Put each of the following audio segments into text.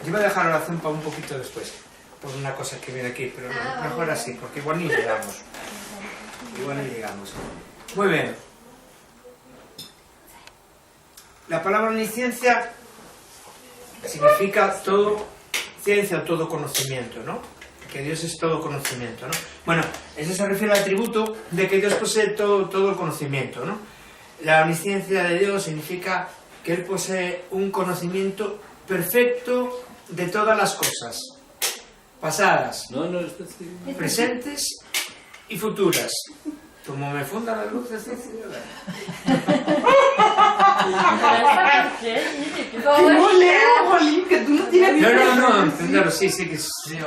Yo iba a dejar la oración para un poquito después, por una cosa que viene aquí, pero mejor así, porque igual ni llegamos. Muy bien. La palabra omnisciencia significa todo, ciencia o todo conocimiento, ¿no? Que Dios es todo conocimiento, ¿no? Bueno, eso se refiere al atributo de que Dios posee todo el conocimiento, ¿no? La omnisciencia de Dios significa que Él posee un conocimiento perfecto de todas las cosas, pasadas, presentes y futuras. Como me fundan las luces, que tú no tienes... No, entenderlo, sí, que sí,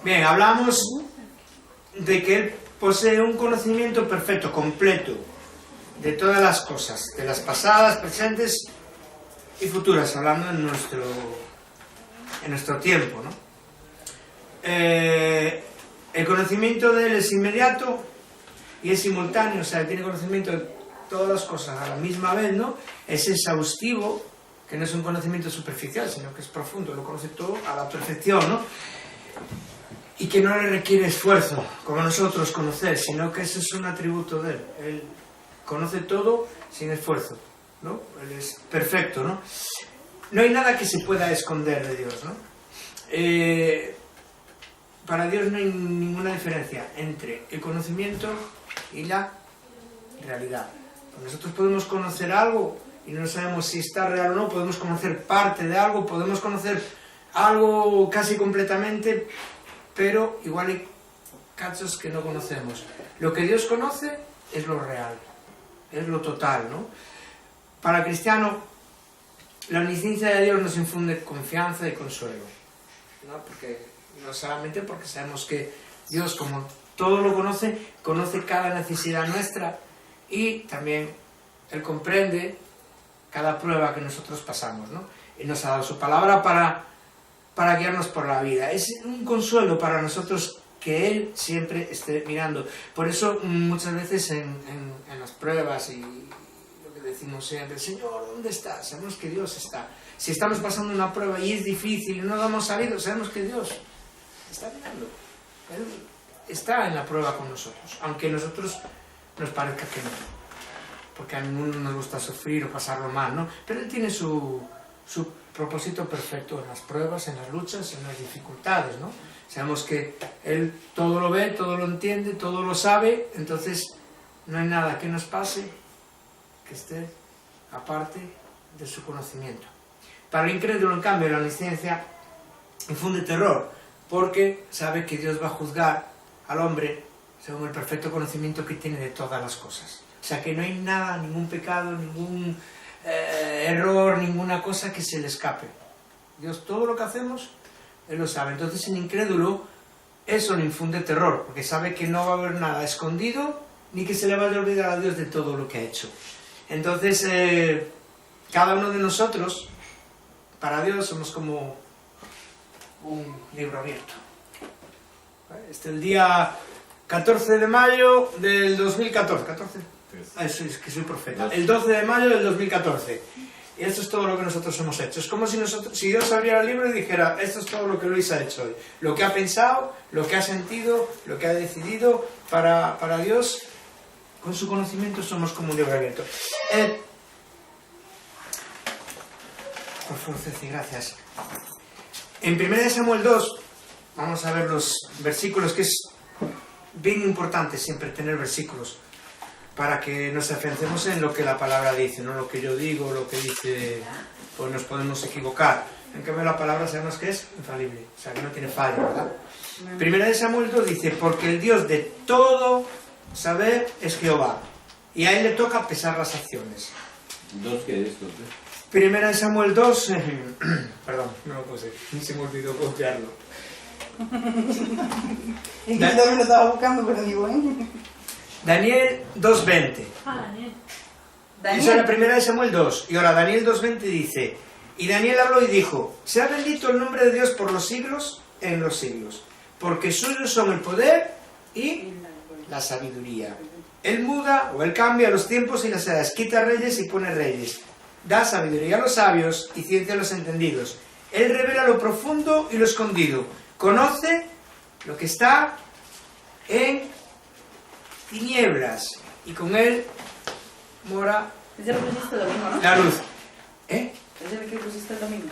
bien, hablamos de que Él posee un conocimiento perfecto, completo, de todas las cosas, de las pasadas, presentes y futuras, hablando en nuestro tiempo, ¿no? El conocimiento de Él es inmediato y es simultáneo, o sea, tiene conocimiento de todas las cosas a la misma vez, ¿no? Es exhaustivo, que no es un conocimiento superficial, sino que es profundo, lo conoce todo a la perfección, ¿no? Y que no le requiere esfuerzo, como nosotros conocer, sino que ese es un atributo de Él. Él conoce todo sin esfuerzo, ¿no? Él es perfecto, ¿no? No hay nada que se pueda esconder de Dios, ¿no? Para Dios no hay ninguna diferencia entre el conocimiento y la realidad. Nosotros podemos conocer algo y no sabemos si está real o no, podemos conocer parte de algo, podemos conocer algo casi completamente, pero igual hay cachos que no conocemos. Lo que Dios conoce es lo real, es lo total, ¿no? Para el cristiano, la omnisciencia de Dios nos infunde confianza y consuelo, ¿no? No solamente porque sabemos que Dios, como todo lo conoce cada necesidad nuestra y también Él comprende cada prueba que nosotros pasamos, ¿no? Y nos ha dado su palabra para guiarnos por la vida. Es un consuelo para nosotros que Él siempre esté mirando. Por eso muchas veces en las pruebas y lo que decimos siempre, Señor, ¿dónde estás? Sabemos que Dios está. Si estamos pasando una prueba y es difícil y no damos salido, sabemos que Dios está mirando. Él está en la prueba con nosotros, aunque a nosotros nos parezca que no, porque a ninguno nos gusta sufrir o pasarlo mal, ¿no? Pero Él tiene su propósito perfecto en las pruebas, en las luchas, en las dificultades, ¿no? Sabemos que Él todo lo ve, todo lo entiende, todo lo sabe, entonces no hay nada que nos pase que esté aparte de su conocimiento. Para el incrédulo, en cambio, la omnisciencia infunde terror, porque sabe que Dios va a juzgar al hombre según el perfecto conocimiento que tiene de todas las cosas. O sea, que no hay nada, ningún pecado, ningún error, ninguna cosa que se le escape. Dios, todo lo que hacemos, Él lo sabe. Entonces, el incrédulo, eso le infunde terror, porque sabe que no va a haber nada escondido, ni que se le vaya a olvidar a Dios de todo lo que ha hecho. Entonces, cada uno de nosotros, para Dios, somos como un libro abierto. Este es el día 14 de mayo del 2014. Eso es que soy profeta. El 12 de mayo del 2014. Y esto es todo lo que nosotros hemos hecho. Es como si Dios abriera el libro y dijera, esto es todo lo que Luis ha hecho hoy. Lo que ha pensado, lo que ha sentido, lo que ha decidido. Para Dios, con su conocimiento, somos como un libro abierto. Por favor, Ceci, gracias. En 1 Samuel 2, vamos a ver los versículos, que es bien importante siempre tener versículos, para que nos afiancemos en lo que la palabra dice, no lo que yo digo, lo que dice, pues nos podemos equivocar. En cambio la palabra sabemos que es infalible, o sea que no tiene fallo, ¿verdad? 1 Samuel 2 dice, porque el Dios de todo saber es Jehová, y a Él le toca pesar las acciones. ¿Dos qué es? 1 Samuel 2, perdón, no lo puse, ni se me olvidó copiarlo. Es que yo también lo estaba buscando, pero digo, Daniel 2.20. Daniel. Eso es la 1 Samuel 2. Y ahora Daniel 2.20 dice, y Daniel habló y dijo, sea bendito el nombre de Dios por los siglos en los siglos, porque suyos son el poder y la sabiduría. Él muda o Él cambia los tiempos y las edades, quita reyes y pone reyes. da sabiduría a los sabios y ciencia a los entendidos. Él revela lo profundo y lo escondido. Conoce lo que está en tinieblas y con él mora Ese lo pusiste el domingo, ¿no? la luz. ¿Eh? Ese el que pusiste el domingo.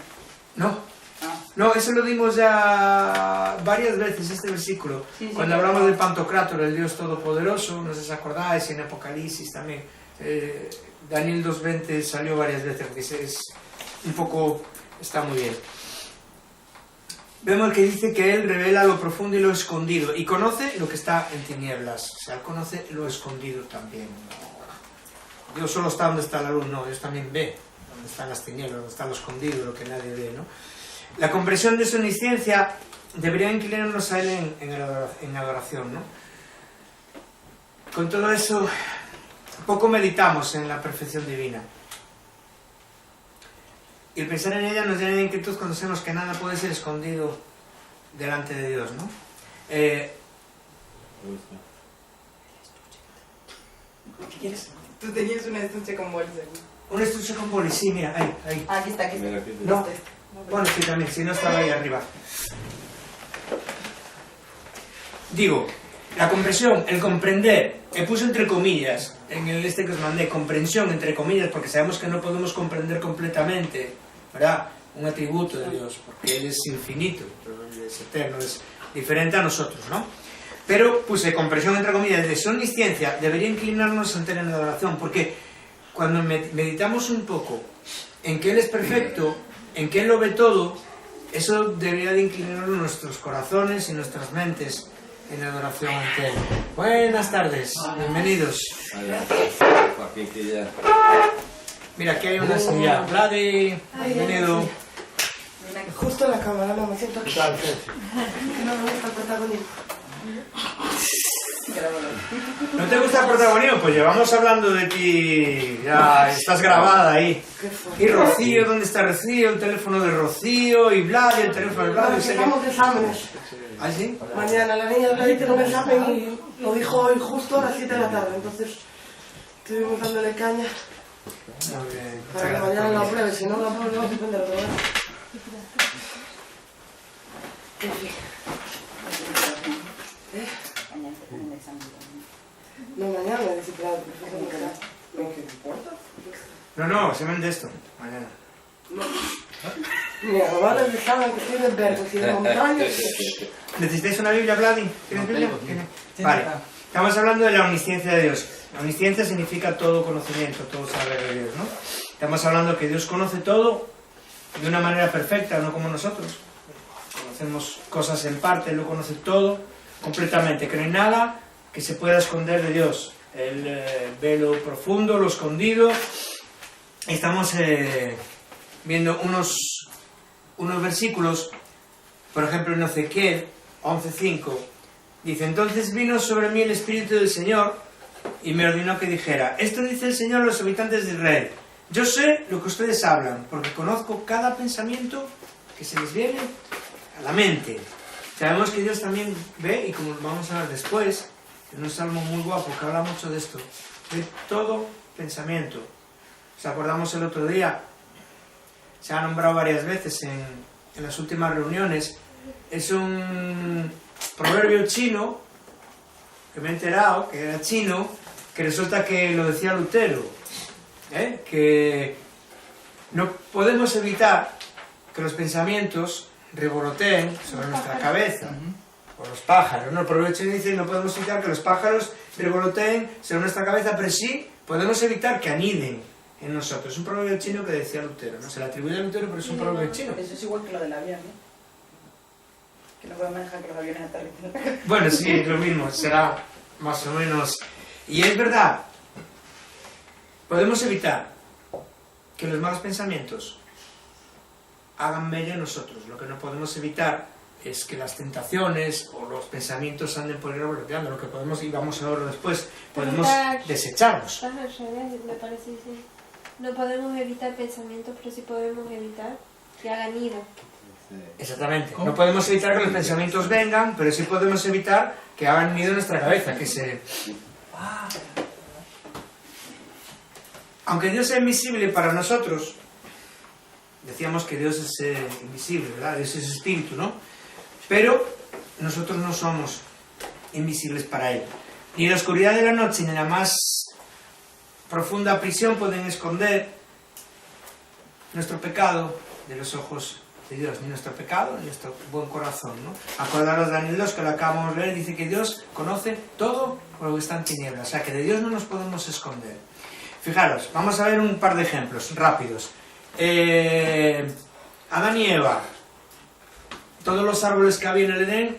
No. Ah. No, eso lo dimos ya varias veces, este versículo. Sí, Cuando sí, hablamos del Pantocrátor, el Dios Todopoderoso, no sé si os acordáis, en Apocalipsis también. Daniel 2.20 salió varias veces, porque es un poco, está muy bien. Vemos que dice que Él revela lo profundo y lo escondido, y conoce lo que está en tinieblas, o sea, Él conoce lo escondido también. Dios solo está donde está la luz, no, Dios también ve donde están las tinieblas, donde está lo escondido, lo que nadie ve, ¿no? La comprensión de su omnisciencia debería inclinarnos a Él en adoración, ¿no? Con todo eso, poco meditamos en la perfección divina. Y el pensar en ella nos llena de inquietud cuando sabemos que nada puede ser escondido delante de Dios, ¿no? ¿Qué quieres? Tú tenías una estuche con bolsa. Un estuche con boli, sí, mira, ahí. Ah, aquí está, aquí está. No, bueno, sí, también, si no estaba ahí arriba. Digo, la comprensión, el comprender, he puesto entre comillas, en el este que os mandé, comprensión entre comillas, porque sabemos que no podemos comprender completamente, ¿verdad?, un atributo de Dios, porque Él es infinito, Él es eterno, es diferente a nosotros, ¿no? Pero puse comprensión entre comillas de su omnisciencia, debería inclinarnos ante Él en la adoración, porque cuando meditamos un poco en que Él es perfecto, en que Él lo ve todo, eso debería de inclinar nuestros corazones y nuestras mentes en adoración ante Él. Buenas tardes, bienvenidos. Mira, aquí hay una silla. Vladi, bienvenido. Justo en la cámara, no me siento aquí. ¿Qué tal, Fred? No me gusta el protagonismo. ¿No te gusta el protagonismo? Pues llevamos hablando de ti, ya estás grabada ahí. Y Rocío, ¿dónde está Rocío? El teléfono de Rocío, y Vladi, el teléfono de Vladi. Empezamos exámenes. ¿Ah, sí? Mañana la niña de Vladi tiene un examen y lo dijo hoy justo a las 7 de la tarde. Entonces estuvimos dándole caña Muy bien. para que mañana la pruebe. Si no la pruebe, no va a suspender otra vez. En fin. No, mañana me dice, claro, ¿qué importa? No, se vende esto, mañana. Mira, lo van a dejar que tiene verbo, tiene montañas. ¿Necesitáis una Biblia, Vladi? ¿Tienes Biblia? Vale. Estamos hablando de la omnisciencia de Dios. La omnisciencia significa todo conocimiento, todo saber de Dios, ¿no? Estamos hablando que Dios conoce todo de una manera perfecta, no como nosotros. Conocemos cosas en parte, Él lo conoce todo completamente, que no hay nada que se pueda esconder de Dios. Él ve lo profundo, lo escondido. Estamos viendo unos versículos, por ejemplo en Ezequiel 11:5, dice: entonces vino sobre mí el Espíritu del Señor y me ordenó que dijera: esto dice el Señor a los habitantes de Israel, yo sé lo que ustedes hablan, porque conozco cada pensamiento que se les viene a la mente. Sabemos que Dios también ve, y como vamos a ver después, en un salmo muy guapo que habla mucho de esto, de todo pensamiento. ¿Os acordamos el otro día? Se ha nombrado varias veces en las últimas reuniones. Es un proverbio chino, que me he enterado, que era chino, que resulta que lo decía Lutero, que no podemos evitar que los pensamientos revoloteen sobre nuestra cabeza, o los pájaros, ¿no? El proverbio chino dice: no podemos evitar que los pájaros revoloteen sobre nuestra cabeza, pero sí podemos evitar que aniden en nosotros. Es un proverbio chino que decía Lutero, ¿no? Se le atribuye a Lutero, pero es un proverbio chino. Eso es igual que lo del avión, ¿no? Que no podemos dejar que los aviones aterricen. Bueno, sí, es lo mismo, será más o menos. Y es verdad, podemos evitar que los malos pensamientos hagan mella en nosotros. Lo que no podemos evitar es que las tentaciones o los pensamientos anden por ir revoloteando. Lo que podemos, y vamos a verlo después, podemos desecharlos. Me parece, sí. No podemos evitar pensamientos, pero sí podemos evitar que hagan nido. Exactamente. No podemos evitar que los pensamientos vengan, pero sí podemos evitar que hagan nido en nuestra cabeza, que se... Aunque Dios sea invisible para nosotros, decíamos que Dios es invisible, ¿verdad? Dios es espíritu, ¿no? Pero nosotros no somos invisibles para Él. Ni la oscuridad de la noche ni la más profunda prisión pueden esconder nuestro pecado de los ojos de Dios, ni nuestro pecado ni nuestro buen corazón, ¿no? Acordaros de Daniel 2, que lo acabamos de leer, dice que Dios conoce todo lo que está en tinieblas, o sea que de Dios no nos podemos esconder. Fijaros, vamos a ver un par de ejemplos rápidos. Adán y Eva, todos los árboles que había en el Edén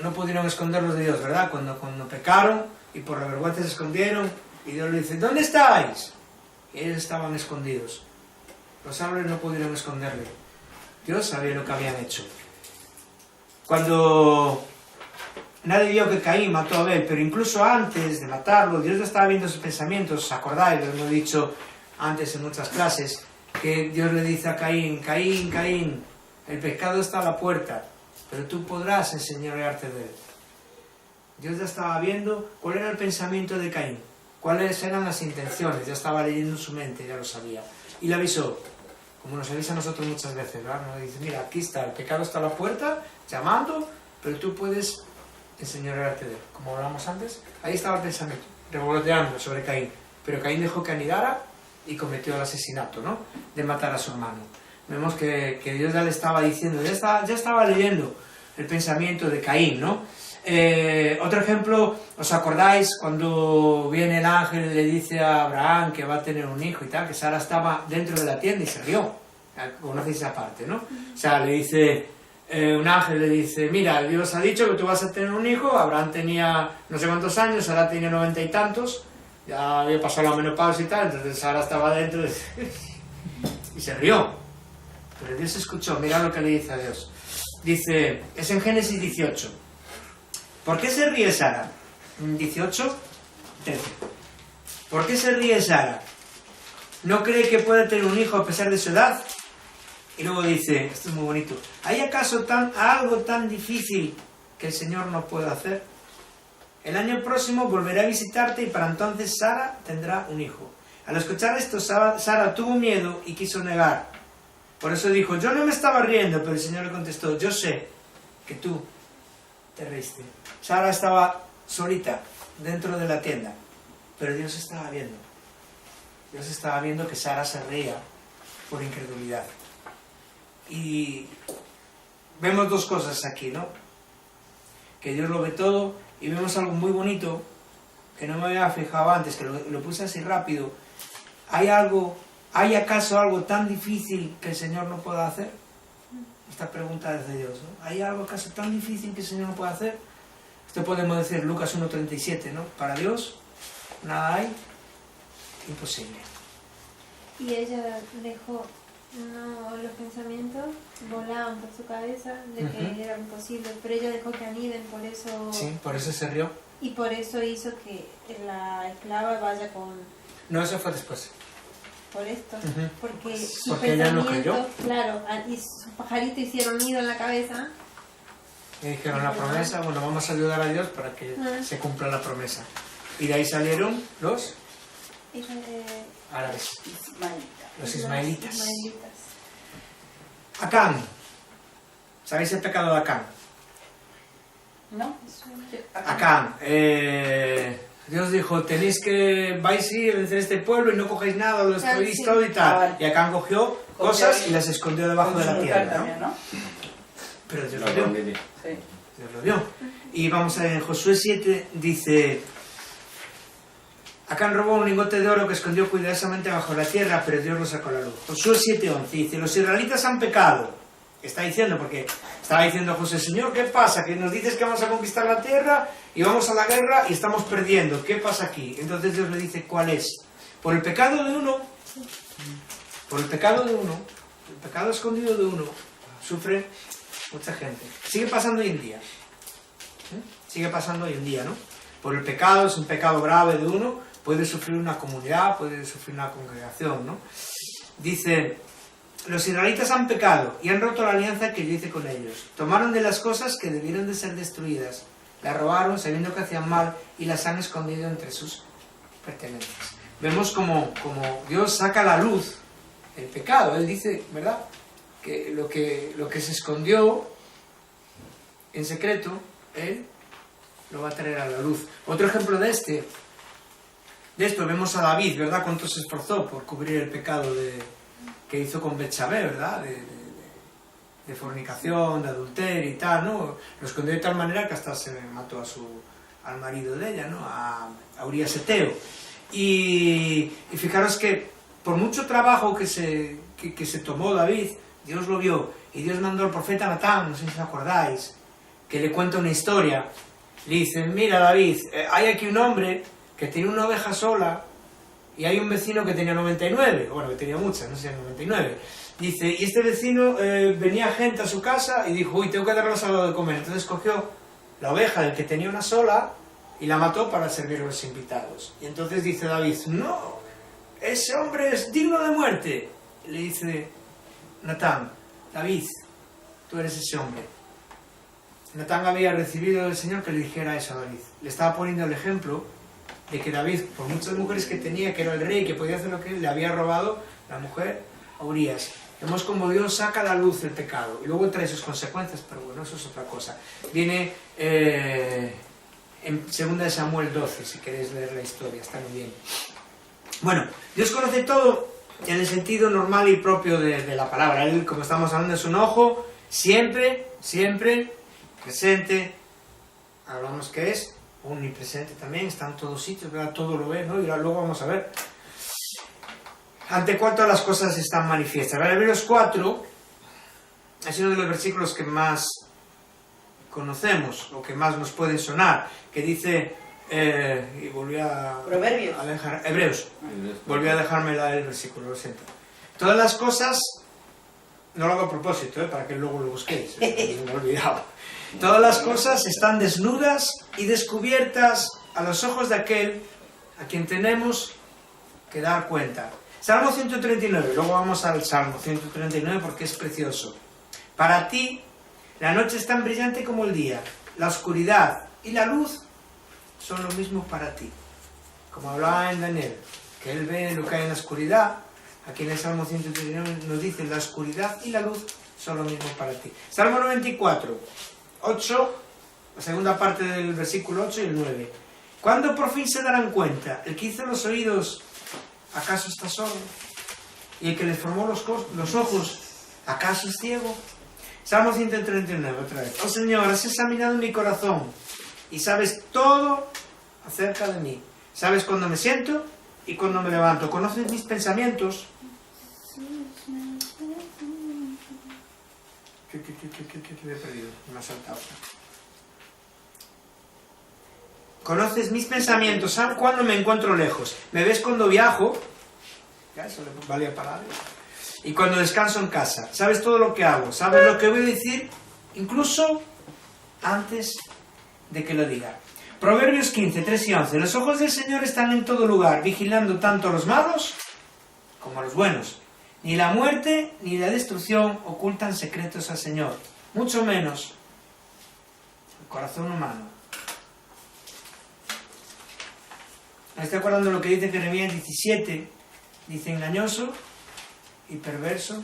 no pudieron esconderlos de Dios, ¿verdad? Cuando pecaron y por la vergüenza se escondieron, y Dios le dice, ¿dónde estáis? Y ellos estaban escondidos. Los árboles no pudieron esconderle. Dios sabía lo que habían hecho. Cuando nadie vio que Caín mató a Abel, pero incluso antes de matarlo, Dios ya estaba viendo sus pensamientos. ¿Os acordáis? Lo hemos dicho antes en muchas clases, que Dios le dice a Caín, Caín, Caín, el pecado está a la puerta, pero tú podrás enseñorearte de él. Dios ya estaba viendo cuál era el pensamiento de Caín, cuáles eran las intenciones, ya estaba leyendo su mente, ya lo sabía. Y le avisó, como nos avisa a nosotros muchas veces, ¿verdad? Nos dice, mira, aquí está, el pecado está a la puerta, llamando, pero tú puedes enseñorearte de él. Como hablamos antes, ahí estaba el pensamiento, revoloteando sobre Caín. Pero Caín dejó que anidara y cometió el asesinato, ¿no? De matar a su hermano. Vemos que Dios ya le estaba diciendo, ya estaba leyendo el pensamiento de Caín, ¿no? Otro ejemplo, ¿os acordáis cuando viene el ángel y le dice a Abraham que va a tener un hijo y tal? Que Sara estaba dentro de la tienda y se rió. Conocéis esa parte, ¿no? O sea, le dice, un ángel le dice, mira, Dios ha dicho que tú vas a tener un hijo. Abraham tenía no sé cuántos años, Sara tenía 90 y tantos, ya había pasado la menopausia y tal, entonces Sara estaba dentro y se rió. Pero Dios escuchó, mira lo que le dice a Dios. Dice, es en Génesis 18. ¿Por qué se ríe Sara? 18, 13. ¿Por qué se ríe Sara? ¿No cree que pueda tener un hijo a pesar de su edad? Y luego dice, esto es muy bonito, ¿hay acaso algo tan difícil que el Señor no pueda hacer? El año próximo volveré a visitarte y para entonces Sara tendrá un hijo. Al escuchar esto, Sara tuvo miedo y quiso negar. Por eso dijo, yo no me estaba riendo, pero el Señor le contestó, yo sé que tú te reíste. Sara estaba solita dentro de la tienda, pero Dios estaba viendo. Dios estaba viendo que Sara se reía por incredulidad. Y vemos dos cosas aquí, ¿no? Que Dios lo ve todo, y vemos algo muy bonito que no me había fijado antes, que lo puse así rápido. ¿Hay acaso algo tan difícil que el Señor no pueda hacer? Esta pregunta es de Dios, ¿no? ¿Hay algo acaso tan difícil que el Señor no pueda hacer? Esto podemos decir Lucas 1:37, ¿no? Para Dios nada hay imposible. Y ella dejó, los pensamientos volaban por su cabeza de que era imposible, pero ella dejó que aniden, por eso... Sí, por eso se rió. Y por eso hizo que la esclava vaya con... No, eso fue después. Por esto, porque sus porque ella no creyó. Claro, y sus pajaritos hicieron nido en la cabeza. Y dijeron la promesa, bueno, vamos a ayudar a Dios para que se cumpla la promesa. Y de ahí salieron los árabes, los ismaelitas. Acán. ¿Sabéis el pecado de Acán? ¿No? Acán. Dios dijo, vais a ir a vencer este pueblo y no cogéis nada, lo destruís todo y tal. Y Acán cogió cosas y las escondió debajo de la tierra, ¿no? Pero Dios lo vio. Dios lo vio. Y vamos a ver, en Josué 7 dice, Acán robó un lingote de oro que escondió cuidadosamente bajo la tierra, pero Dios lo sacó a la luz. Josué 7:11 dice, los israelitas han pecado. Está diciendo, porque estaba diciendo José, Señor, ¿qué pasa? Que nos dices que vamos a conquistar la tierra y vamos a la guerra y estamos perdiendo. ¿Qué pasa aquí? Entonces Dios le dice, ¿cuál es? Por el pecado de uno, el pecado escondido de uno, sufre mucha gente. Sigue pasando hoy en día. Sigue pasando hoy en día, ¿no? Por el pecado, es un pecado grave de uno, puede sufrir una comunidad, puede sufrir una congregación, ¿no? Dice, los israelitas han pecado y han roto la alianza que yo hice con ellos. Tomaron de las cosas que debieron de ser destruidas, las robaron sabiendo que hacían mal y las han escondido entre sus pertenencias. vemos como Dios saca a la luz el pecado. Él dice, ¿verdad?, que lo que se escondió en secreto, Él lo va a traer a la luz. Otro ejemplo de esto, vemos a David, ¿verdad?, cuánto se esforzó por cubrir el pecado que hizo con Betsabé, ¿verdad?, de fornicación, de adulterio y tal, ¿no? Lo escondió de tal manera que hasta se mató al marido de ella, ¿no?, a Urías Eteo. Y fijaros que por mucho trabajo que se tomó David, Dios lo vio, y Dios mandó al profeta Natán, no sé si os acordáis, que le cuenta una historia. Le dice, mira David, hay aquí un hombre que tiene una oveja sola y hay un vecino que tenía 99, bueno, que tenía muchas, no sé, 99. Dice, y este vecino venía gente a su casa y dijo, uy, tengo que darles algo de comer. Entonces cogió la oveja del que tenía una sola y la mató para servir a los invitados. Y entonces dice David, no, ese hombre es digno de muerte. Le dice Natán, David, tú eres ese hombre. Natán había recibido del Señor que le dijera eso a David. Le estaba poniendo el ejemplo de que David, por muchas mujeres que tenía, que era el rey, que podía hacer lo que él, le había robado la mujer a Urías. Vemos como Dios saca a la luz el pecado y luego trae sus consecuencias, pero bueno, eso es otra cosa. Viene en 2 Samuel 12, si queréis leer la historia, está muy bien. Bueno, Dios conoce todo en el sentido normal y propio de la palabra. Él, como estamos hablando, es un ojo, siempre presente. Hablamos que es omnipresente también, está en todos sitios, ¿verdad? Todo lo ve, ¿no? Y luego vamos a ver ante cuánto las cosas están manifiestas. Hebreos 4 es uno de los versículos que más conocemos, o que más nos pueden sonar, que dice, y volví a dejar, Hebreos, volví a dejarme el versículo, lo siento. Todas las cosas, no lo hago a propósito, para que luego lo busquéis, me he olvidado. Todas las cosas están desnudas y descubiertas a los ojos de aquel a quien tenemos que dar cuenta. Salmo 139, luego vamos al Salmo 139 porque es precioso. Para ti, la noche es tan brillante como el día, la oscuridad y la luz son lo mismo para ti. Como hablaba en Daniel, que él ve lo que hay en la oscuridad, aquí en el Salmo 139 nos dice, la oscuridad y la luz son lo mismo para ti. Salmo 94, 8, la segunda parte del versículo 8 y el 9. ¿Cuándo por fin se darán cuenta? El que hizo los oídos, ¿acaso está sordo? Y el que les formó los ojos, ¿acaso es ciego? Salmo 139, otra vez. Oh Señor, has examinado mi corazón y sabes todo acerca de mí. Sabes cuándo me siento y cuándo me levanto. Conoces mis pensamientos. ¿Qué he perdido? Me ha saltado. Conoces mis pensamientos, sabes cuándo me encuentro lejos. Me ves cuando viajo, ya eso le valía para algo. Y cuando descanso en casa. Sabes todo lo que hago, sabes lo que voy a decir, incluso antes de que lo diga. Proverbios 15, 3 y 11. Los ojos del Señor están en todo lugar, vigilando tanto a los malos como a los buenos. Ni la muerte ni la destrucción ocultan secretos al Señor, mucho menos el corazón humano. ¿Me estoy acordando de lo que dice Jeremías 17? Dice, engañoso y perverso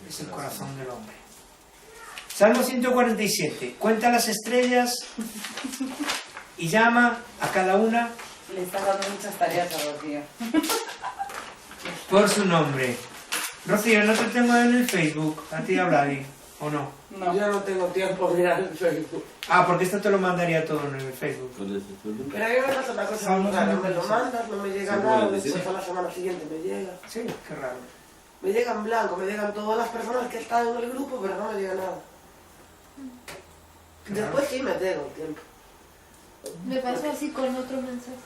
es el corazón del hombre. Salmo 147. Cuenta las estrellas y llama a cada una. Le está dando muchas tareas a Rocío. Por su nombre. Rocío, no te tengo en el Facebook. ¿A ti habla ahí? ¿O no? No. Yo no tengo tiempo de mirar el Facebook. Ah, porque esto te lo mandaría todo en el Facebook. Pero a mí me pasa una cosa muy rara. Me lo mandas, no me llega nada, después a la semana siguiente me llega. Sí, qué raro. Me llega en blanco, me llegan todas las personas que están en el grupo, pero no me llega nada. Qué Después raro. sí me tengo tiempo. Me pasó así con otro mensaje.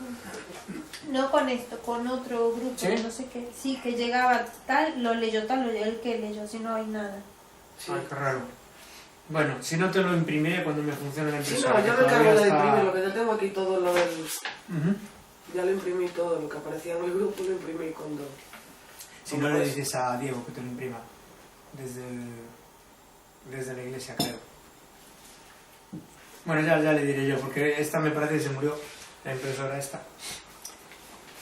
No con esto, con otro grupo, ¿Sí? no sé qué. Sí, que llegaba tal, lo leyó tal, lo leyó el que leyó, si no hay nada. Sí. Ay, qué raro. Bueno, si no te lo imprimiré cuando me funcione la Sí, impresora. no, yo que me encargo todavía de está- imprimir, lo que yo tengo aquí todo lo del... Ujú. Ya lo imprimí todo, lo que aparecía en el grupo lo imprimí cuando... Si no le dices a Diego que te lo imprima. Desde la iglesia, creo. Bueno, ya le diré yo, porque esta me parece que se murió, la impresora esta.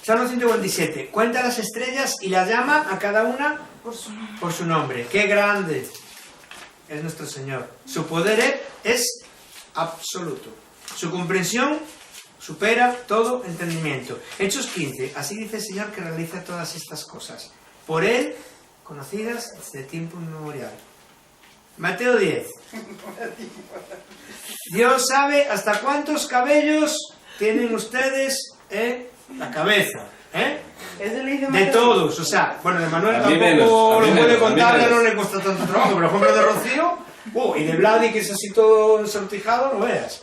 Salmo 147. Cuenta las estrellas y las llama a cada una por su nombre. ¡Qué grande es nuestro Señor! Su poder es absoluto. Su comprensión supera todo entendimiento. Hechos 15. Así dice el Señor que realiza todas estas cosas. Por Él, conocidas desde tiempo inmemorial. Mateo 10. Dios sabe hasta cuántos cabellos tienen ustedes en la cabeza. Ese le dice De Mateo. todos, o sea, bueno, de Manuel A mí tampoco menos, a mí lo puede menos, a mí contar, ya menos. no le cuesta tanto trabajo, pero por ejemplo de Rocío, y de Vladi, que es así todo ensortijado, no veas.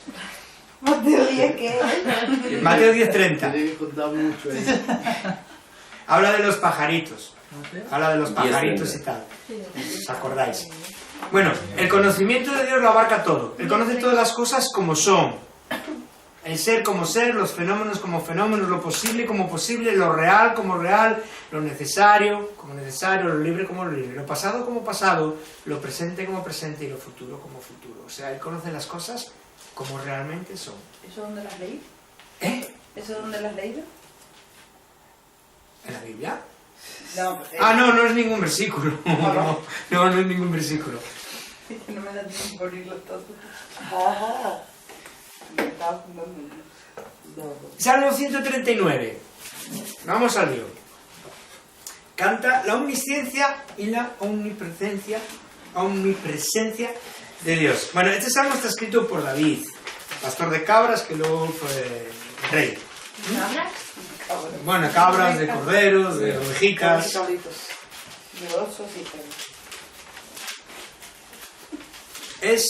Mateo 10, ¿qué es? Mateo 10:30. Tiene que contar mucho ahí. Habla de los pajaritos. Habla de los 10:30. pajaritos y tal. ¿Os acordáis? Bueno, el conocimiento de Dios lo abarca todo. Él conoce todas las cosas como son. El ser como ser, los fenómenos como fenómenos, lo posible como posible, lo real como real, lo necesario como necesario, lo libre como lo libre, lo pasado como pasado, lo presente como presente y lo futuro como futuro. O sea, Él conoce las cosas como realmente son. ¿Eso dónde las leí? ¿Eh? ¿Eso dónde las has leído? ¿En la Biblia? No, Ah, no es ningún versículo. No es ningún versículo. no me da tiempo por irlo todo. Ajá. Me estaba apuntando. Salmo 139. Vamos al lío. Canta la omnisciencia y la omnipresencia de Dios. Bueno, este salmo está escrito por David, pastor de cabras que luego fue rey. ¿Hablas? Bueno, cabras, de corderos, de ovejitas. Cabritos. De osos y tal. Es...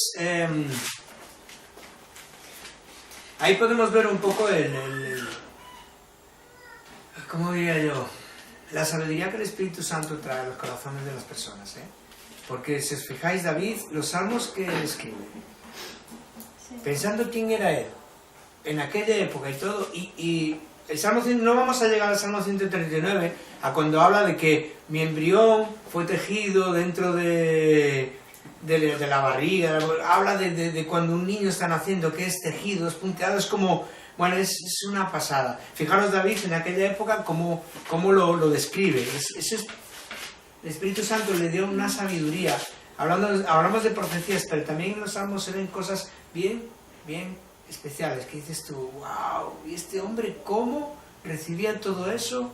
ahí podemos ver un poco ¿cómo diría yo? La sabiduría que el Espíritu Santo trae a los corazones de las personas, ¿eh? Porque si os fijáis, David, los salmos que él escribe, pensando quién era él, en aquella época y todo, y el Salmo 100, no vamos a llegar al Salmo 139, a cuando habla de que mi embrión fue tejido dentro de la barriga, habla de cuando un niño está naciendo, que es tejido, es punteado, es como, bueno, es una pasada. Fijaros David en aquella época cómo lo describe. El Espíritu Santo le dio una sabiduría. Hablamos de profecías, pero también en los salmos se ven cosas bien especiales, que dices tú, wow, ¿y este hombre cómo recibía todo eso?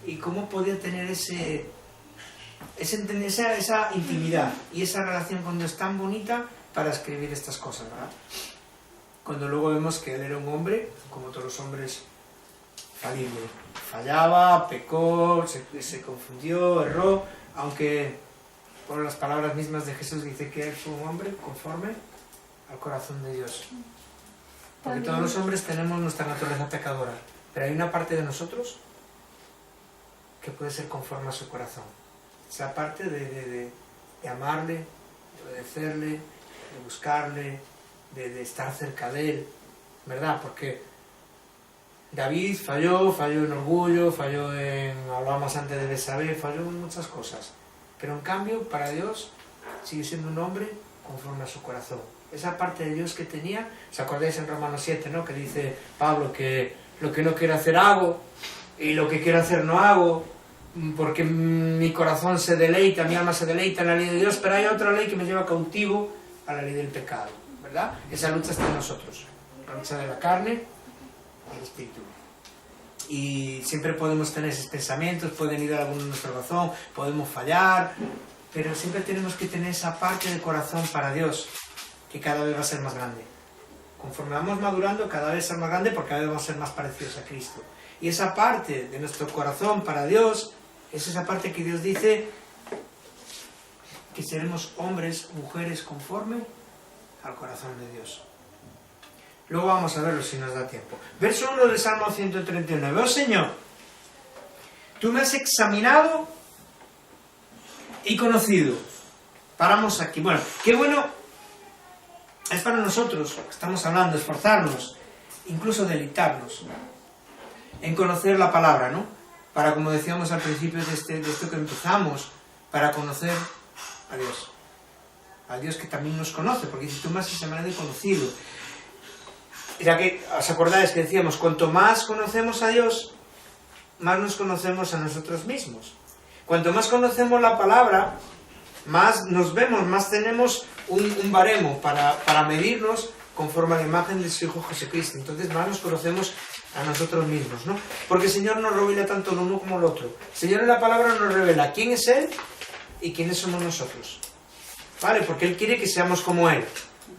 ¿Y cómo podía tener esa intimidad y esa relación con Dios tan bonita para escribir estas cosas, ¿verdad? Cuando luego vemos que él era un hombre, como todos los hombres, falible. Fallaba, pecó, se confundió, erró, aunque por las palabras mismas de Jesús dice que él fue un hombre conforme al corazón de Dios. Porque todos los hombres tenemos nuestra naturaleza pecadora, pero hay una parte de nosotros que puede ser conforme a su corazón. Esa parte de amarle, de obedecerle, de buscarle, de estar cerca de él, ¿verdad? Porque David falló en orgullo, hablamos antes de Betsabé, falló en muchas cosas, pero en cambio para Dios sigue siendo un hombre conforme a su corazón. Esa parte de Dios que tenía, ¿os acordáis en Romanos 7, ¿no? Que dice Pablo que lo que no quiero hacer hago y lo que quiero hacer no hago, porque mi corazón se deleita, mi alma se deleita en la ley de Dios, pero hay otra ley que me lleva cautivo a la ley del pecado, ¿verdad? Esa lucha está en nosotros, la lucha de la carne y el espíritu. Y siempre podemos tener esos pensamientos, pueden ir a alguno de nuestro corazón, podemos fallar, pero siempre tenemos que tener esa parte del corazón para Dios, que cada vez va a ser más grande. Conforme vamos madurando, cada vez ser más grande, porque cada vez vamos a ser más parecidos a Cristo. Y esa parte de nuestro corazón para Dios, es esa parte que Dios dice que seremos hombres, mujeres conforme al corazón de Dios. Luego vamos a verlo si nos da tiempo. Verso 1 del Salmo 139. Oh Señor, tú me has examinado y conocido. Paramos aquí. Bueno, qué bueno es para nosotros, estamos hablando, esforzarnos, incluso deleitarnos en conocer la palabra, ¿no? Para, como decíamos al principio de esto que empezamos, para conocer a Dios que también nos conoce, porque dice, tú me has examinado y conocido. Ya que, ¿os acordáis que decíamos, cuanto más conocemos a Dios, más nos conocemos a nosotros mismos. Cuanto más conocemos la palabra, más nos vemos, más tenemos un baremo para medirnos conforme a la imagen de su Hijo Jesucristo. Entonces más nos conocemos a nosotros mismos, ¿no? Porque el Señor nos revela tanto lo uno como lo otro. El Señor en la palabra nos revela quién es Él y quiénes somos nosotros, ¿vale? Porque Él quiere que seamos como Él,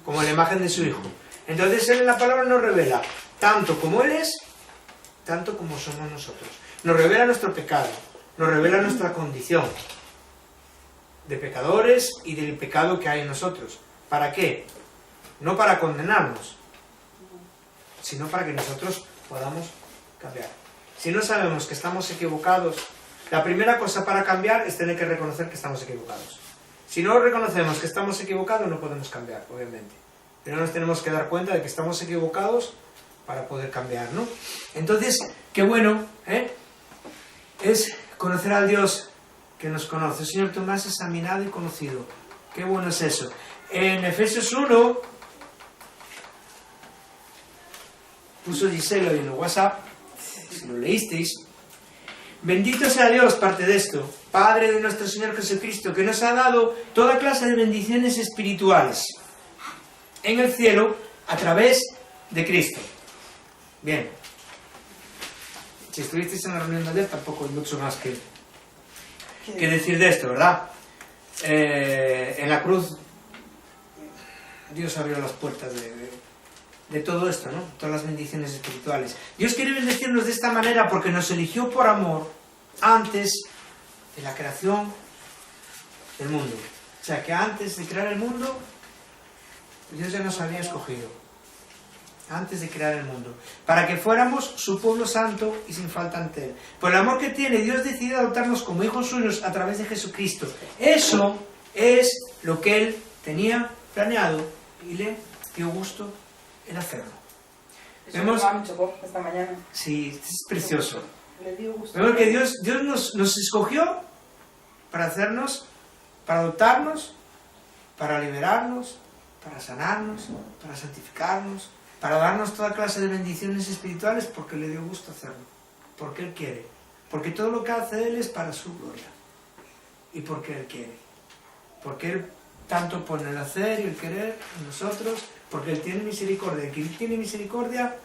como la imagen de su Hijo. Entonces Él en la palabra nos revela tanto como Él es, tanto como somos nosotros. Nos revela nuestro pecado, nos revela nuestra condición de pecadores y del pecado que hay en nosotros. ¿Para qué? No para condenarnos, sino para que nosotros podamos cambiar. Si no sabemos que estamos equivocados, la primera cosa para cambiar es tener que reconocer que estamos equivocados. Si no reconocemos que estamos equivocados, no podemos cambiar, obviamente. Pero nos tenemos que dar cuenta de que estamos equivocados para poder cambiar, ¿no? Entonces, qué bueno, es conocer al Dios que nos conoce. Señor, tú me has examinado y conocido. Qué bueno es eso. En Efesios 1, puso Gisela en el WhatsApp, si lo leísteis: bendito sea Dios, parte de esto, Padre de nuestro Señor Jesucristo, que nos ha dado toda clase de bendiciones espirituales en el cielo a través de Cristo. Bien, si estuvisteis en la reunión de ayer, tampoco hay mucho más que decir de esto, ¿verdad? En la cruz Dios abrió las puertas de todo esto, ¿no? Todas las bendiciones espirituales. Dios quiere bendecirnos de esta manera porque nos eligió por amor antes de la creación del mundo. O sea, que antes de crear el mundo, Dios ya nos había escogido. Antes de crear el mundo. Para que fuéramos su pueblo santo y sin falta ante Él. Por el amor que tiene, Dios decidió adoptarnos como hijos suyos a través de Jesucristo. Eso es lo que Él tenía planeado y le dio gusto en hacerlo. Eso Vemos, me chocó esta mañana. sí, es precioso. Le dio gusto. Vemos que Dios nos escogió para hacernos, para adoptarnos, para liberarnos, para sanarnos, para santificarnos, para darnos toda clase de bendiciones espirituales, porque le dio gusto hacerlo, porque Él quiere, porque todo lo que hace Él es para su gloria y porque Él quiere, porque Él tanto pone el hacer y el querer en nosotros, porque Él tiene misericordia. ¿Que Él tiene misericordia?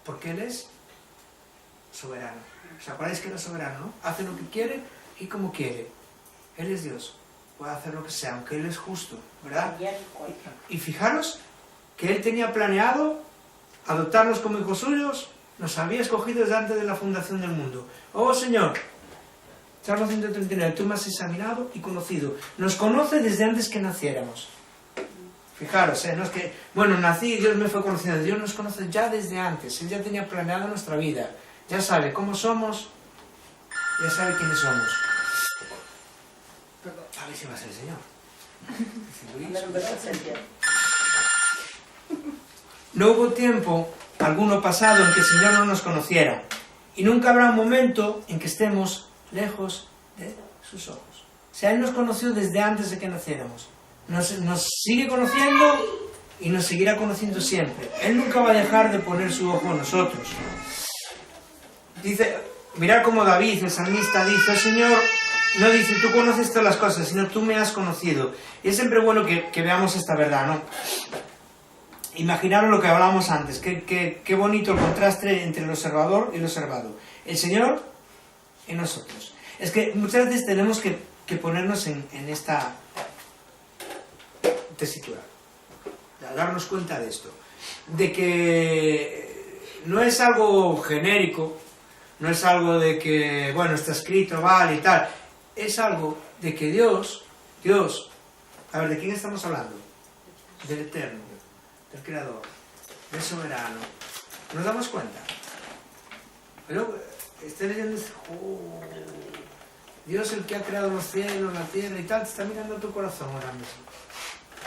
Porque Él es soberano. ¿Os acordáis que Él es soberano, no? Hace lo que quiere y como quiere. Él es Dios, puede hacer lo que sea, aunque Él es justo, ¿verdad? Y fijaros que Él tenía planeado adoptarnos como hijos suyos, nos había escogido desde antes de la fundación del mundo. Oh Señor, Salmo 139, tú me has examinado y conocido. Nos conoce desde antes que naciéramos. Fijaros, no es que, bueno, nací y Dios me fue conociendo. Dios nos conoce ya desde antes. Él ya tenía planeado nuestra vida. Ya sabe cómo somos, ya sabe quiénes somos. A ver si va a ser el Señor. No hubo tiempo alguno pasado en que el Señor no nos conociera. Y nunca habrá un momento en que estemos lejos de sus ojos. O sea, Él nos conoció desde antes de que naciéramos. Nos sigue conociendo y nos seguirá conociendo siempre. Él nunca va a dejar de poner su ojo en nosotros. Dice, mirad cómo David, el salmista, dice: oh Señor, no dice tú conoces todas las cosas, sino tú me has conocido. Y es siempre bueno que veamos esta verdad, ¿no? Imaginaros lo que hablábamos antes, qué bonito el contraste entre el observador y el observado. El Señor en nosotros. Es que muchas veces tenemos que ponernos en esta tesitura, darnos cuenta de esto, de que no es algo genérico, no es algo de que, bueno, está escrito, vale y tal, es algo de que Dios, a ver, ¿de quién estamos hablando? Del Eterno, del Creador, del Soberano. ¿Nos damos cuenta? Pero estoy leyendo, Dios, el que ha creado los cielos, la tierra y tal, te está mirando tu corazón ahora mismo.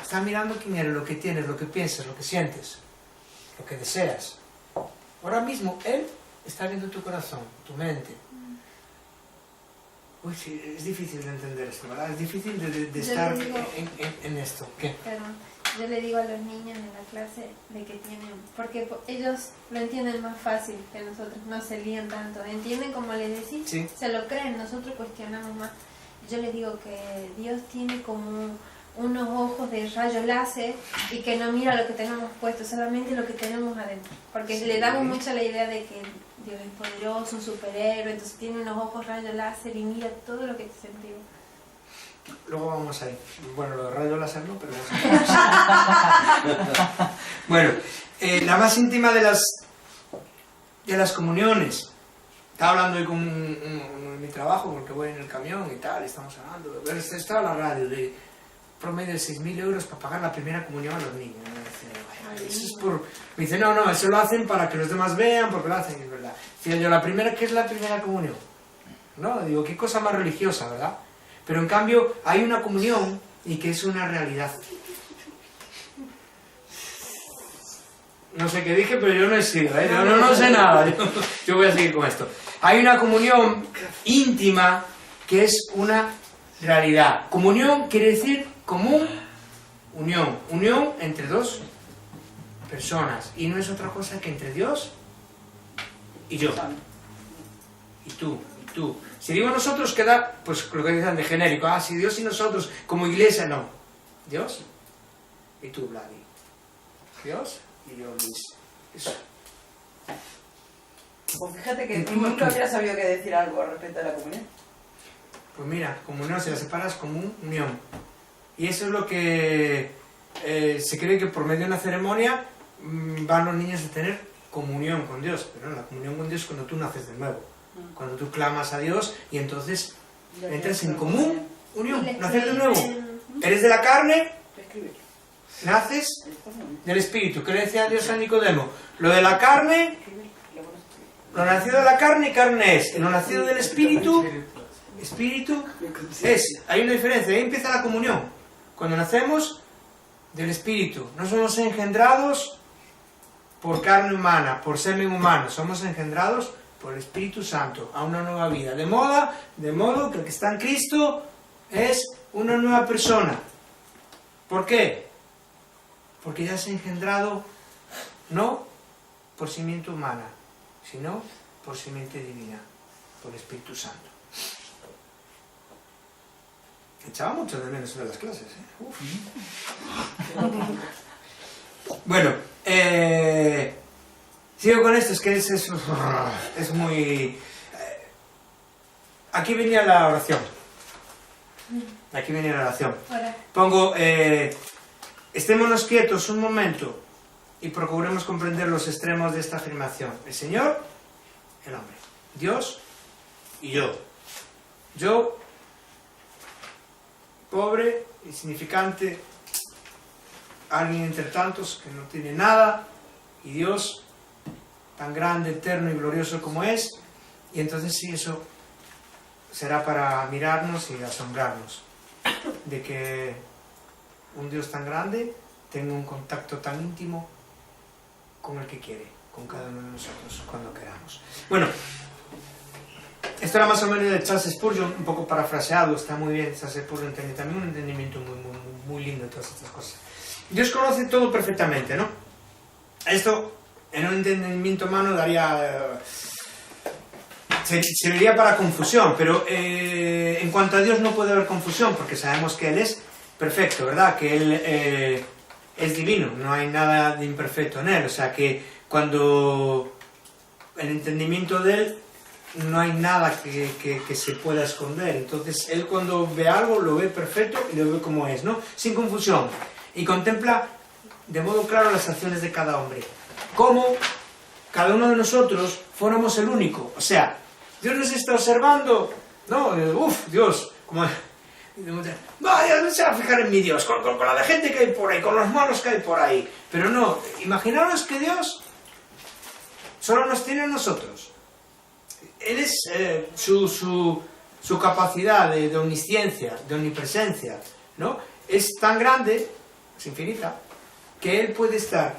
Está mirando quién eres, lo que tienes, lo que piensas, lo que sientes, lo que deseas. Ahora mismo Él está viendo tu corazón, tu mente. Uy, sí, es difícil de entender esto, ¿verdad? Es difícil de estar en esto. ¿Qué? Perdón. yo le digo a los niños en la clase de que tienen, porque ellos lo entienden más fácil que nosotros, no se lían tanto, entienden como les decís, Sí. se lo creen, nosotros cuestionamos más. Yo les digo que Dios tiene como unos ojos de rayo láser y que no mira lo que tenemos puesto, solamente lo que tenemos adentro, porque le damos mucho la idea de que Dios es poderoso, un superhéroe, entonces tiene unos ojos rayo láser y mira todo lo que sentimos. Luego vamos ahí. Bueno, lo de rayo láser no, pero vamos a Bueno, la más íntima de las comuniones. Estaba hablando hoy con uno de mi trabajo, porque voy en el camión y tal, y estamos hablando. Estaba la radio de promedio de 6.000 euros para pagar la primera comunión a los niños. Me dice, eso es por... Me dice, no, eso lo hacen para que los demás vean, porque lo hacen, es verdad. Decía yo, ¿qué es la primera comunión? ¿No? Digo, qué cosa más religiosa, ¿verdad? Pero en cambio hay una comunión y que es una realidad. No sé qué dije, pero yo no he sido, ¿eh? No sé nada, yo voy a seguir con esto. Hay una comunión íntima que es una realidad. Comunión quiere decir común, unión. Unión entre dos personas. Y no es otra cosa que entre Dios y yo. Y tú. Si digo nosotros queda, pues lo que dicen de genérico, si Dios y nosotros como iglesia, no. Dios y tú, Vladi. Dios y yo, Luis. Eso. Pues fíjate que nunca hubiera sabido qué decir algo respecto a la comunión. Pues mira, comunión, si la separas como unión. Y eso es lo que se cree que por medio de una ceremonia van los niños a tener comunión con Dios. Pero no, la comunión con Dios es cuando tú naces de nuevo. Cuando tú clamas a Dios y entonces entras en común unión, nacer de nuevo. Eres de la carne, naces del espíritu. ¿Qué le decía Dios a Nicodemo? Lo de la carne, lo nacido de la carne, carne es. En lo nacido del espíritu, espíritu es. Hay una diferencia, ahí empieza la comunión. Cuando nacemos del espíritu, no somos engendrados por carne humana, por semen humano, somos engendrados por el Espíritu Santo a una nueva vida. De modo que el que está en Cristo es una nueva persona. ¿Por qué? Porque ya se ha engendrado no por simiente humana, sino por simiente divina, por el Espíritu Santo. Echaba mucho de menos de las clases, ¿eh? Uf. Bueno, sigo con esto, es que es muy... Aquí venía la oración. Aquí venía la oración. Pongo, estémonos quietos un momento y procuremos comprender los extremos de esta afirmación. El Señor, el hombre. Dios y yo. Yo, pobre, insignificante, alguien entre tantos que no tiene nada, y Dios tan grande, eterno y glorioso como es, y entonces sí, eso será para mirarnos y asombrarnos de que un Dios tan grande tenga un contacto tan íntimo con el que quiere, con cada uno de nosotros, cuando queramos. Bueno, esto era más o menos de Charles Spurgeon, un poco parafraseado, está muy bien. Charles Spurgeon tiene también un entendimiento muy lindo de todas estas cosas. Dios conoce todo perfectamente, ¿no? Esto en un entendimiento humano daría... serviría para confusión, pero en cuanto a Dios no puede haber confusión, porque sabemos que Él es perfecto, ¿verdad? Que Él es divino, no hay nada de imperfecto en Él, o sea que cuando el entendimiento de Él no hay nada que se pueda esconder, entonces Él cuando ve algo lo ve perfecto y lo ve como es, ¿no? Sin confusión, y contempla de modo claro las acciones de cada hombre, como cada uno de nosotros fuéramos el único, o sea, Dios nos está observando, ¿no? Dios, como... Vaya, no se va a fijar en mi Dios, con la de gente que hay por ahí, con los malos que hay por ahí. Pero no, imaginaros que Dios solo nos tiene a nosotros. Él es su capacidad de omnisciencia, de omnipresencia, ¿no? Es tan grande, es infinita, que Él puede estar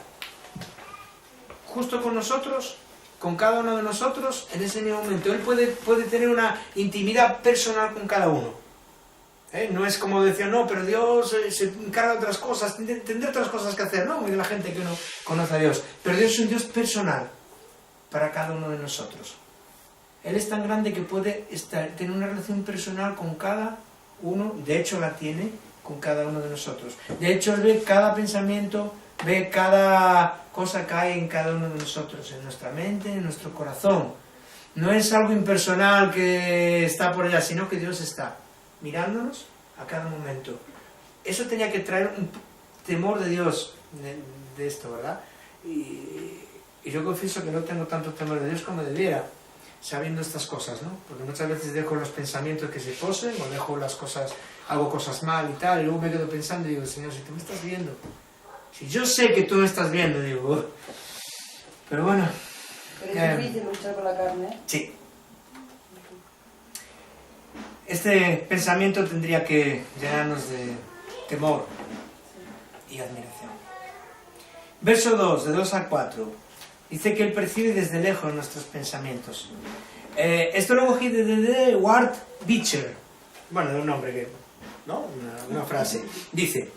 justo con nosotros, con cada uno de nosotros en ese mismo momento. Él puede tener una intimidad personal con cada uno. No es como decía, no, pero Dios se encarga de otras cosas, tendrá otras cosas que hacer, ¿no? Muy de la gente que no conoce a Dios. Pero Dios es un Dios personal para cada uno de nosotros. Él es tan grande que puede tener una relación personal con cada uno, de hecho la tiene con cada uno de nosotros. De hecho, Él ve cada pensamiento, ve cada cosa que hay en cada uno de nosotros, en nuestra mente, en nuestro corazón. No es algo impersonal que está por allá, sino que Dios está mirándonos a cada momento. Eso tenía que traer un temor de Dios de esto, ¿verdad? Y yo confieso que no tengo tanto temor de Dios como debiera, sabiendo estas cosas, ¿no? Porque muchas veces dejo los pensamientos que se posen, o dejo las cosas, hago cosas mal y tal, y luego me quedo pensando y digo, Señor, si tú me estás viendo, si yo sé que tú me estás viendo, digo, pero bueno. Pero es difícil luchar con la carne. Sí. Este pensamiento tendría que llenarnos de temor y admiración. Verso 2, de 2 a 4. Dice que Él percibe desde lejos nuestros pensamientos. Esto lo cogí de Ward Beecher. Bueno, de un nombre que... ¿no? Una frase. Dice,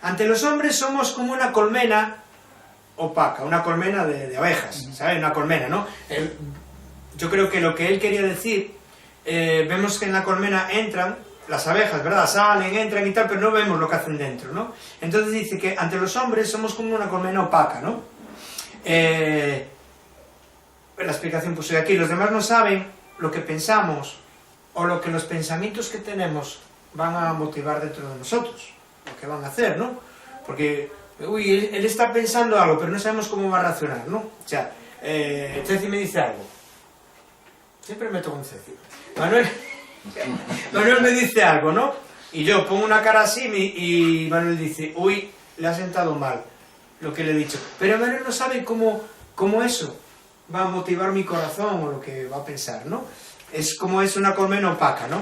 ante los hombres somos como una colmena opaca, una colmena de abejas, ¿sabes? Una colmena, ¿no? Yo creo que lo que él quería decir, vemos que en la colmena entran las abejas, ¿verdad? Salen, entran y tal, pero no vemos lo que hacen dentro, ¿no? Entonces dice que ante los hombres somos como una colmena opaca, ¿no? La explicación puse aquí, los demás no saben lo que pensamos o lo que los pensamientos que tenemos van a motivar dentro de nosotros, lo que van a hacer, ¿no? Porque, uy, él está pensando algo, pero no sabemos cómo va a reaccionar, ¿no? O sea, Ceci me dice algo. Siempre meto con Ceci. Manuel me dice algo, ¿no? Y yo pongo una cara así y Manuel dice, uy, le ha sentado mal lo que le he dicho. Pero Manuel no sabe cómo eso va a motivar mi corazón o lo que va a pensar, ¿no? Es como es una colmena opaca, ¿no?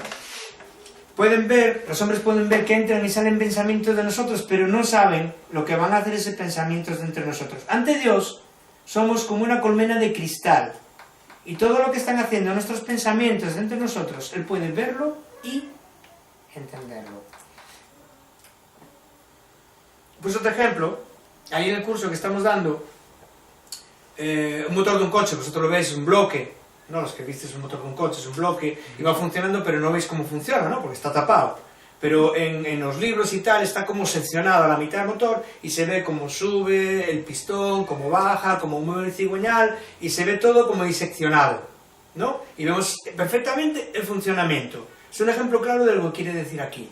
Los hombres pueden ver que entran y salen pensamientos de nosotros, pero no saben lo que van a hacer esos pensamientos dentro de nosotros. Ante Dios, somos como una colmena de cristal. Y todo lo que están haciendo nuestros pensamientos dentro de nosotros, Él puede verlo y entenderlo. Pues otro ejemplo, ahí en el curso que estamos dando, un motor de un coche, vosotros lo veis, es un bloque, no los que visteis un motor de un coche, es un bloque, y va funcionando, pero no veis cómo funciona, ¿no? Porque está tapado. Pero en los libros y tal está como seccionado a la mitad del motor y se ve cómo sube el pistón, cómo baja, cómo mueve el cigüeñal y se ve todo como diseccionado, ¿no? Y vemos perfectamente el funcionamiento. Es un ejemplo claro de lo que quiere decir aquí.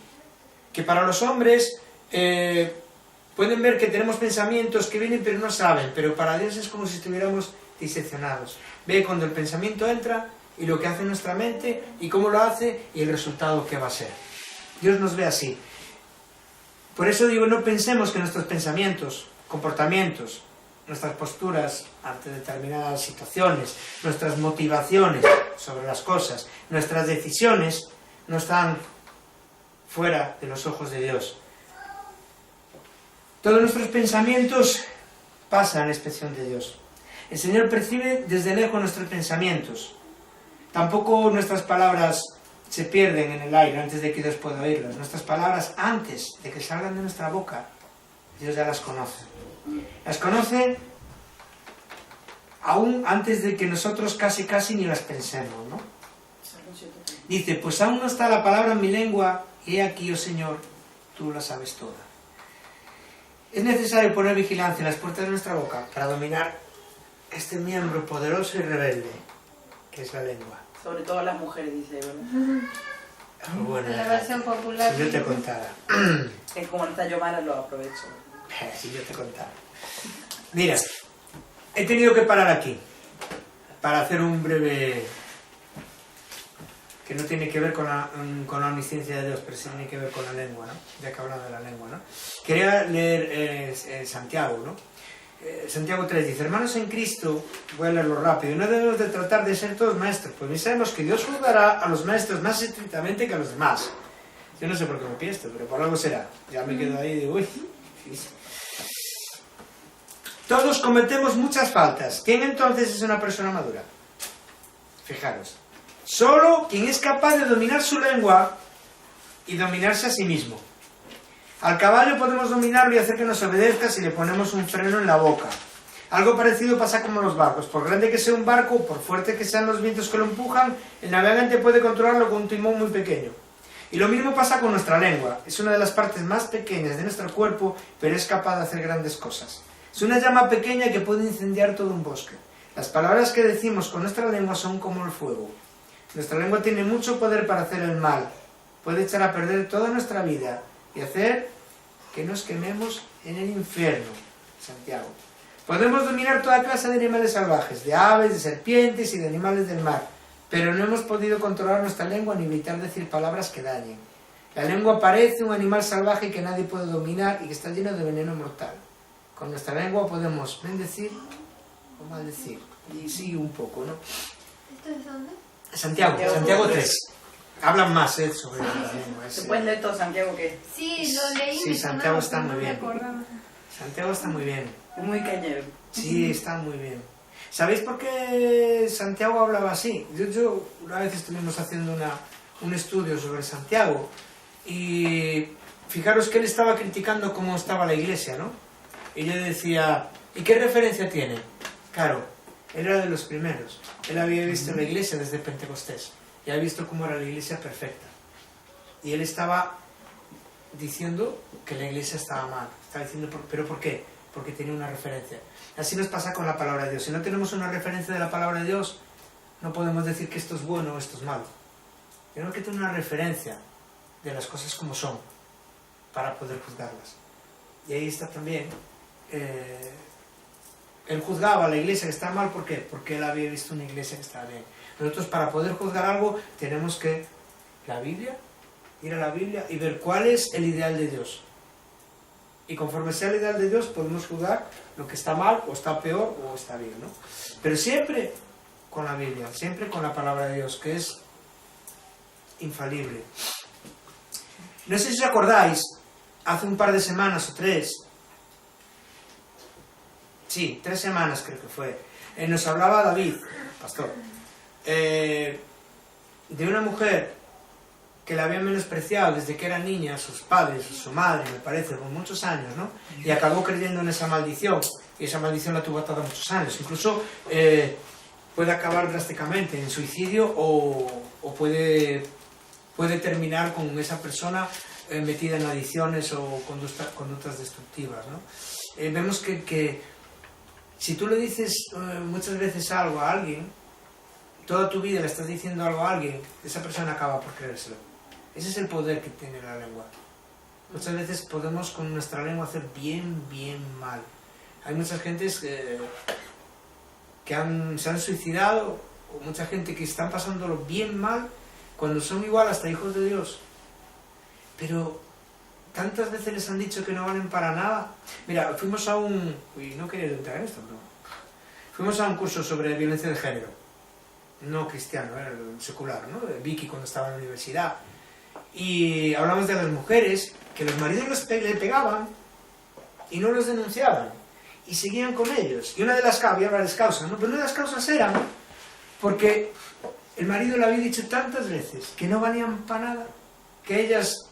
Que para los hombres pueden ver que tenemos pensamientos que vienen pero no saben, pero para Dios es como si estuviéramos diseccionados. Ve cuando el pensamiento entra y lo que hace nuestra mente y cómo lo hace y el resultado que va a ser. Dios nos ve así. Por eso digo, no pensemos que nuestros pensamientos, comportamientos, nuestras posturas ante determinadas situaciones, nuestras motivaciones sobre las cosas, nuestras decisiones, no están fuera de los ojos de Dios. Todos nuestros pensamientos pasan a la inspección de Dios. El Señor percibe desde lejos nuestros pensamientos. Tampoco nuestras palabras se pierden en el aire antes de que Dios pueda oírlas. Nuestras palabras, antes de que salgan de nuestra boca, Dios ya las conoce. Las conoce aún antes de que nosotros casi ni las pensemos, ¿no? Dice, pues aún no está la palabra en mi lengua, y he aquí, oh Señor, tú la sabes toda. Es necesario poner vigilancia en las puertas de nuestra boca para dominar este miembro poderoso y rebelde, que es la lengua. Sobre todo las mujeres, dice, ¿verdad? Bueno, la versión popular. si yo te contara. Es como está Yomara, lo aprovecho. Si yo te contara. Mira, he tenido que parar aquí para hacer un breve... que no tiene que ver con la omnisciencia de Dios, pero sí tiene que ver con la lengua, ¿no? Ya que hablamos de la lengua, ¿no? Quería leer Santiago, ¿no? Santiago 3 dice, hermanos en Cristo, voy a leerlo rápido, no debemos de tratar de ser todos maestros, pues bien sabemos que Dios juzgará a los maestros más estrictamente que a los demás. Yo no sé por qué me pienso, pero por algo será. Ya me quedo ahí y digo, uy. Todos cometemos muchas faltas. ¿Quién entonces es una persona madura? Fijaros. Solo quien es capaz de dominar su lengua y dominarse a sí mismo. Al caballo podemos dominarlo y hacer que nos obedezca si le ponemos un freno en la boca. Algo parecido pasa como los barcos. Por grande que sea un barco, por fuerte que sean los vientos que lo empujan, el navegante puede controlarlo con un timón muy pequeño. Y lo mismo pasa con nuestra lengua. Es una de las partes más pequeñas de nuestro cuerpo, pero es capaz de hacer grandes cosas. Es una llama pequeña que puede incendiar todo un bosque. Las palabras que decimos con nuestra lengua son como el fuego. Nuestra lengua tiene mucho poder para hacer el mal. Puede echar a perder toda nuestra vida y hacer que nos quememos en el infierno. Santiago. Podemos dominar toda clase de animales salvajes, de aves, de serpientes y de animales del mar, pero no hemos podido controlar nuestra lengua ni evitar decir palabras que dañen. La lengua parece un animal salvaje que nadie puede dominar y que está lleno de veneno mortal. Con nuestra lengua podemos bendecir o maldecir. Y sí, un poco, ¿no? ¿Esto es dónde? Santiago 3. Hablan más sobre la lengua. ¿Se puede leer todo Santiago qué? Sí, lo leí. Sí, me Santiago sonaba, está pero muy no me bien. acordaba. Santiago está muy bien. Es muy cañero. Sí, está muy bien. ¿Sabéis por qué Santiago hablaba así? Yo una vez estuvimos haciendo un estudio sobre Santiago y fijaros que él estaba criticando cómo estaba la iglesia, ¿no? Y yo decía, ¿y qué referencia tiene? Claro, él era de los primeros. Él había visto la iglesia desde Pentecostés y había visto cómo era la iglesia perfecta. Y él estaba diciendo que la iglesia estaba mal. Estaba diciendo, ¿pero por qué? Porque tenía una referencia. Así nos pasa con la palabra de Dios. Si no tenemos una referencia de la palabra de Dios, no podemos decir que esto es bueno o esto es malo. Tenemos que tener una referencia de las cosas como son para poder juzgarlas. Y ahí está también. Él juzgaba a la iglesia que estaba mal, ¿por qué? Porque él había visto una iglesia que estaba bien. Nosotros para poder juzgar algo tenemos que la Biblia, ir a la Biblia y ver cuál es el ideal de Dios. Y conforme sea el ideal de Dios podemos juzgar lo que está mal o está peor o está bien, ¿no? Pero siempre con la Biblia, siempre con la palabra de Dios, que es infalible. No sé si os acordáis, hace un par de semanas o 3, sí, 3 semanas creo que fue, nos hablaba David, pastor, de una mujer que la habían menospreciado desde que era niña, sus padres, su madre, me parece, por muchos años, ¿no? Y acabó creyendo en esa maldición, y esa maldición la tuvo atada muchos años. Incluso puede acabar drásticamente en suicidio o puede terminar con esa persona metida en adicciones o conductas destructivas, ¿no? Vemos que si tú le dices muchas veces algo a alguien, toda tu vida le estás diciendo algo a alguien, esa persona acaba por creérselo. Ese es el poder que tiene la lengua. Muchas veces podemos con nuestra lengua hacer bien mal. Hay muchas gentes que se han suicidado, o mucha gente que están pasándolo bien mal, cuando son igual hasta hijos de Dios. Pero tantas veces les han dicho que no valen para nada. Mira, fuimos a no quería entrar en esto, pero fuimos a un curso sobre violencia de género. No cristiano, era secular, ¿no? De Vicky cuando estaba en la universidad. Y hablamos de las mujeres, que los maridos le pegaban y no los denunciaban. Y seguían con ellos. Y una de las causas, ¿no? Pero una de las causas era porque el marido le había dicho tantas veces que no valían para nada, que ellas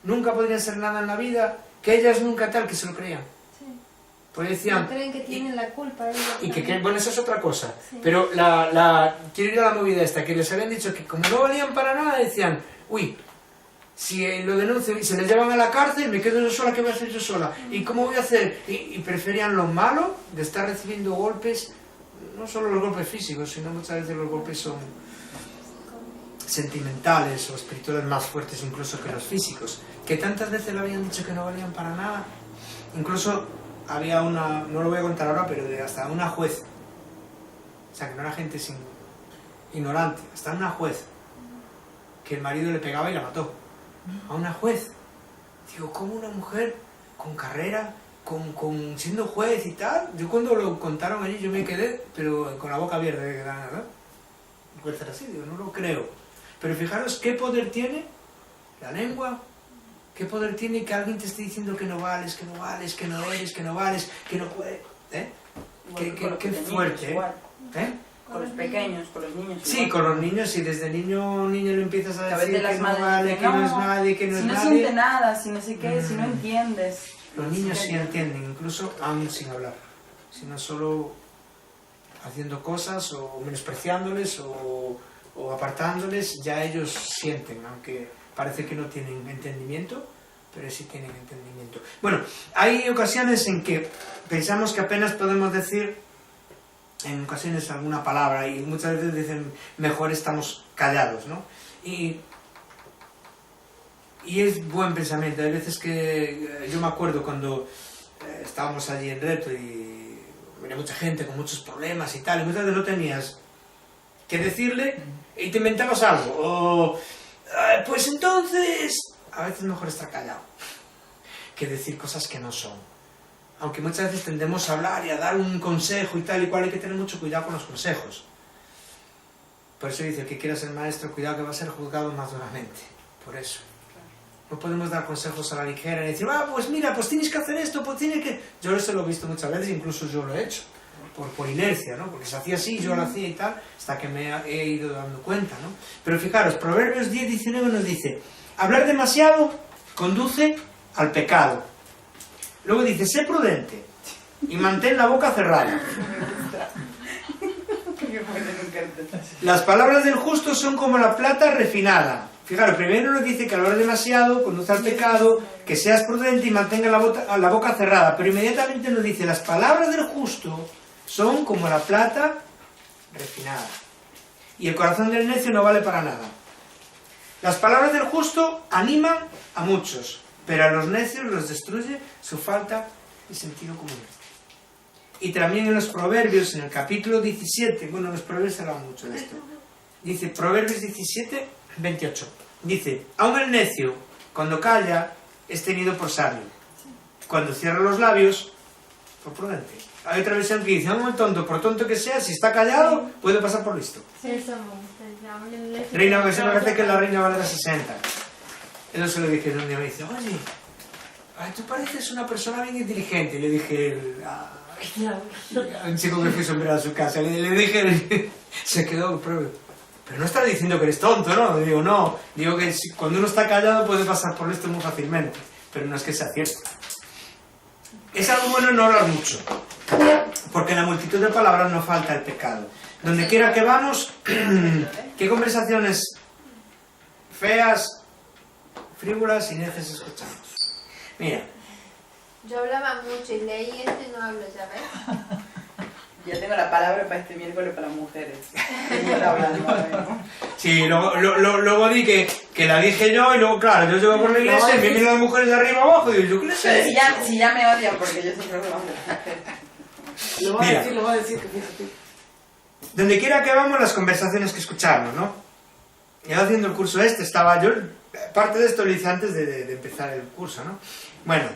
nunca podrían ser nada en la vida, que ellas nunca tal, que se lo creían. Sí. Pues decían... No creen que tienen la culpa. Y que bueno, eso es otra cosa. Sí. Pero quiero ir a la movida esta, que les habían dicho que como no valían para nada, decían, uy, si lo denuncio y se les llevan a la cárcel, me quedo yo sola, ¿qué voy a hacer yo sola? ¿Y cómo voy a hacer? Y preferían lo malo de estar recibiendo golpes, no solo los golpes físicos, sino muchas veces los golpes son sentimentales o espirituales más fuertes incluso que los físicos, que tantas veces le habían dicho que no valían para nada. Incluso había no lo voy a contar ahora, pero hasta una juez, o sea que no era gente ignorante, hasta una juez, que el marido le pegaba y la mató, a una juez. Digo, ¿cómo una mujer con carrera, siendo juez y tal? Yo cuando lo contaron allí yo me quedé, pero con la boca abierta, ¿no? Puede ser así, digo, no lo creo. Pero fijaros qué poder tiene la lengua. ¿Qué poder tiene que alguien te esté diciendo que no vales, que no vales, que no eres, que no vales, que no puedes? ¿Eh? Qué fuerte, ¿eh? Con los pequeños, con los niños. Sí, igual. con los niños, y desde niño le empiezas a Que a veces decir las que no madres vale, dicen, que no es nadie, que no es si no nadie. siente nada, si no sé qué, si no entiendes. Los niños sí entienden, incluso aún sin hablar, sino solo haciendo cosas o menospreciándoles o apartándoles, ya ellos sienten, aunque parece que no tienen entendimiento, pero sí tienen entendimiento. Bueno, hay ocasiones en que pensamos que apenas podemos decir en ocasiones alguna palabra, y muchas veces dicen mejor estamos callados, ¿no? Y es buen pensamiento. Hay veces que yo me acuerdo cuando estábamos allí en Reto y venía mucha gente con muchos problemas y tal, y muchas veces no tenías que decirle y te inventabas algo, o pues entonces a veces mejor estar callado que decir cosas que no son. Aunque muchas veces tendemos a hablar y a dar un consejo y tal y cual, hay que tener mucho cuidado con los consejos. Por eso dice, el que quiera ser maestro, cuidado que va a ser juzgado más duramente. Por eso. No podemos dar consejos a la ligera y decir, pues mira, pues tienes que hacer esto, pues tienes que... Yo eso lo he visto muchas veces, incluso yo lo he hecho, por inercia, ¿no? Porque se hacía así, yo lo hacía y tal, hasta que me he ido dando cuenta, ¿no? Pero fijaros, Proverbios 10:19 nos dice, hablar demasiado conduce al pecado. Luego dice, sé prudente y mantén la boca cerrada. Las palabras del justo son como la plata refinada. Fijaros, primero nos dice que hablar demasiado conduce al pecado, que seas prudente y mantenga la boca cerrada. Pero inmediatamente nos dice, las palabras del justo son como la plata refinada. Y el corazón del necio no vale para nada. Las palabras del justo animan a muchos, pero a los necios los destruye su falta de sentido común. Y también en los Proverbios, en el capítulo 17, bueno, los Proverbios hablan mucho de esto. Dice, Proverbios 17:28. Dice, aun el necio, cuando calla, es tenido por sabio. Cuando cierra los labios, por prudente. Hay otra versión que dice, aun el tonto, por tonto que sea, si está callado, puede pasar por listo. Sí, eso me gusta. Reina, me parece que la Reina Valera 60. Eso se lo dije un día, me dice, oye, tú pareces una persona bien inteligente. Y le dije a un chico que fui a su casa, le dije, se quedó, pero no estás diciendo que eres tonto, ¿no? Le digo, no, digo que cuando uno está callado puede pasar por esto muy fácilmente, pero no es que sea cierto. Es algo bueno no hablar mucho, porque en la multitud de palabras no falta el pecado. Donde quiera que vamos, ¿qué conversaciones feas, frívolas y necias escuchamos? Mira. Yo hablaba mucho y leí esto y no hablo, ya ves. Ya tengo la palabra para este miércoles para las mujeres. Estoy hablando ahora mismo. Sí, luego di que la dije yo y luego, claro, yo llego por la iglesia y me miran las mujeres de arriba abajo y digo, ¿yo qué les he Pero dicho? si ya me odian porque yo siempre hablo de las mujeres. Lo va a decir que fíjate. Donde quiera que vamos, las conversaciones que escuchamos, ¿no? Yo haciendo el curso estaba yo, parte de esto lo hice antes de empezar el curso, ¿no? Bueno,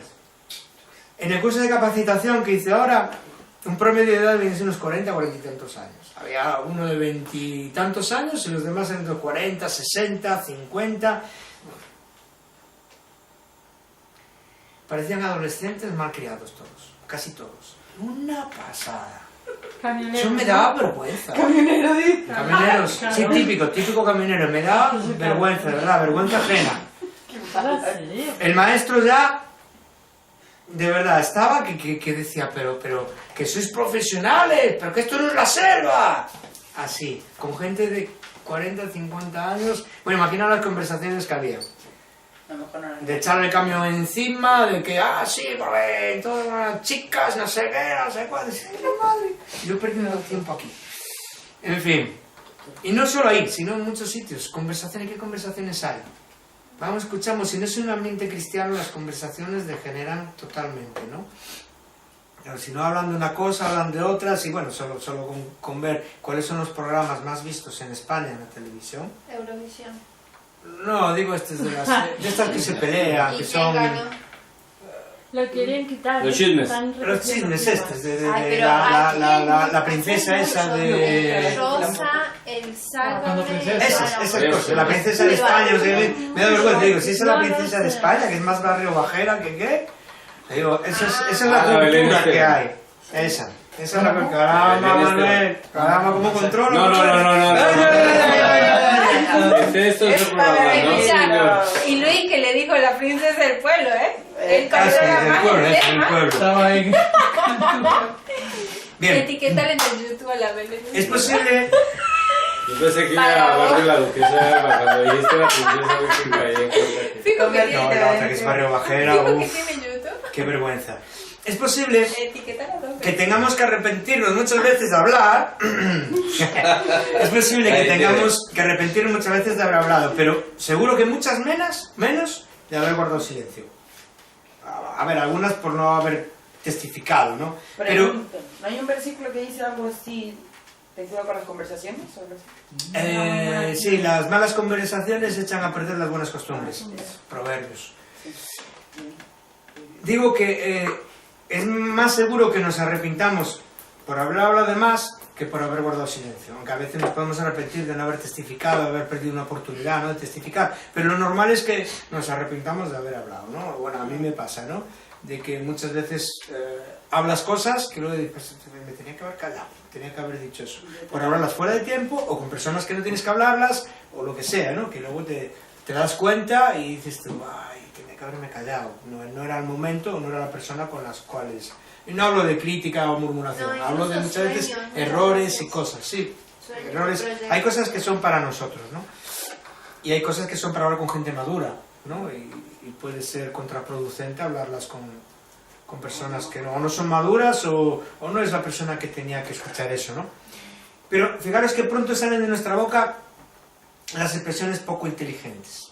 en el curso de capacitación que hice ahora, un promedio de edad viene a ser unos 40 y tantos años. Había uno de 20 y tantos años y los demás entre 40, 60, 50. Parecían adolescentes malcriados todos, casi todos. Una pasada. Eso me daba vergüenza. Camionero, dice. Camioneros, sí, típico camionero. Me daba vergüenza, de verdad, vergüenza ajena. El maestro ya, de verdad, estaba que decía, pero que sois profesionales, pero que esto no es la selva. Así, con gente de 40, 50 años. Bueno, imagina las conversaciones que había. A lo mejor no De echarle el camión encima, de que, sí, vale, todas las chicas, no sé qué, no sé cuál. Madre. Yo perdiendo el tiempo aquí. En fin. Y no solo ahí, sino en muchos sitios. Conversaciones, ¿qué conversaciones hay? Vamos, escuchamos, si no es un ambiente cristiano, las conversaciones degeneran totalmente, ¿no? Pero si no hablan de una cosa, hablan de otras, y bueno, solo con ver cuáles son los programas más vistos en España en la televisión. Eurovisión. No, digo de estas que se pelean, que son... Lo quieren quitar. Los chismes. Los chismes estos, de Ay, pero la princesa esa de... Rosa, el Sálvame... Esas cosas, la princesa de España, o sea, me da vergüenza, digo, si esa es la princesa de España, que es más barrio bajera que qué, digo, esa es la cultura que hay. Esa es la que... Caramba, Manuel. Caramba, ¿cómo controlo? No. Esto es el programa, ¿no, señor? Y Luis que le dijo la princesa del pueblo, El del pueblo. Estaba ahí. Bien. Etiquetar en el YouTube a la Belén. Es posible... Yo pensé que iba a hablar de la duquesa de Alba. Cuando dijiste la princesa, me caí en cuenta que... Fijo que No, la otra que es Barrio Bajera, Fijo que uff, tiene YouTube. qué vergüenza. Es posible Etiquetar a dos. que tengamos que arrepentirnos muchas veces de hablar. Es posible que tengamos que arrepentirnos muchas veces de haber hablado, pero seguro que muchas menos de haber guardado silencio. A ver, algunas por no haber testificado, ¿no? Pero ¿no hay un versículo que dice algo así, relacionado con las conversaciones? O algo así? sí, las malas conversaciones echan a perder las buenas costumbres. Proverbios. Digo que es más seguro que nos arrepintamos por haber hablado de más que por haber guardado silencio, aunque a veces nos podemos arrepentir de no haber testificado, de haber perdido una oportunidad, ¿no?, de testificar, pero lo normal es que nos arrepintamos de haber hablado, ¿no? Bueno, a mí me pasa, ¿no?, de que muchas veces hablas cosas que luego dices, me tenía que haber callado, tenía que haber dicho eso, por hablarlas fuera de tiempo o con personas que no tienes que hablarlas o lo que sea, ¿no?, que luego te das cuenta y dices tú, ay, tenía que haberme callado, no era el momento o no era la persona con las cuales... Y no hablo de crítica o murmuración, No, hablo de muchas veces sueños, errores y cosas, sí, Sueños, errores. proyectos. Hay cosas que son para nosotros, ¿no? Y hay cosas que son para hablar con gente madura, ¿no? Y puede ser contraproducente hablarlas con personas que o no son maduras o no es la persona que tenía que escuchar eso, ¿no? Pero fijaros que pronto salen de nuestra boca las expresiones poco inteligentes,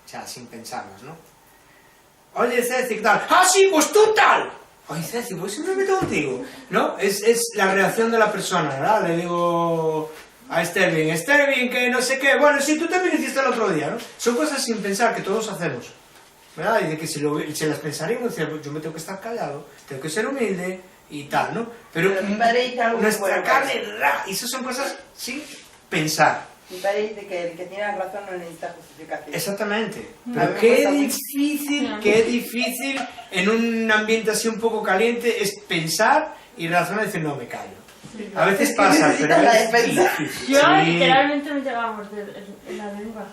o sea, sin pensarlas, ¿no? Oye, Ceci, ¿qué tal? ¡Ah, sí, pues tú tal! Oye, Ceci, pues siempre me meto contigo, ¿no? Es la reacción de la persona, ¿verdad? Le digo a Sterling, que no sé qué, bueno, sí, tú también hiciste el otro día, ¿no? Son cosas sin pensar que todos hacemos, ¿verdad? Y de que si las pensaríamos, decía, pues yo me tengo que estar callado, tengo que ser humilde y tal, ¿no? Pero mi padre dice algo nuestra bueno, carne, y esas son cosas sin pensar. Mi padre dice que el que tiene la razón no necesita justificación. Exactamente. A Pero mí me qué difícil en un ambiente así un poco caliente es pensar y razonar y decir, no, me callo. A veces pasa, pero la es defensa. difícil. Yo Sí. literalmente me llegaba a morder en la lengua.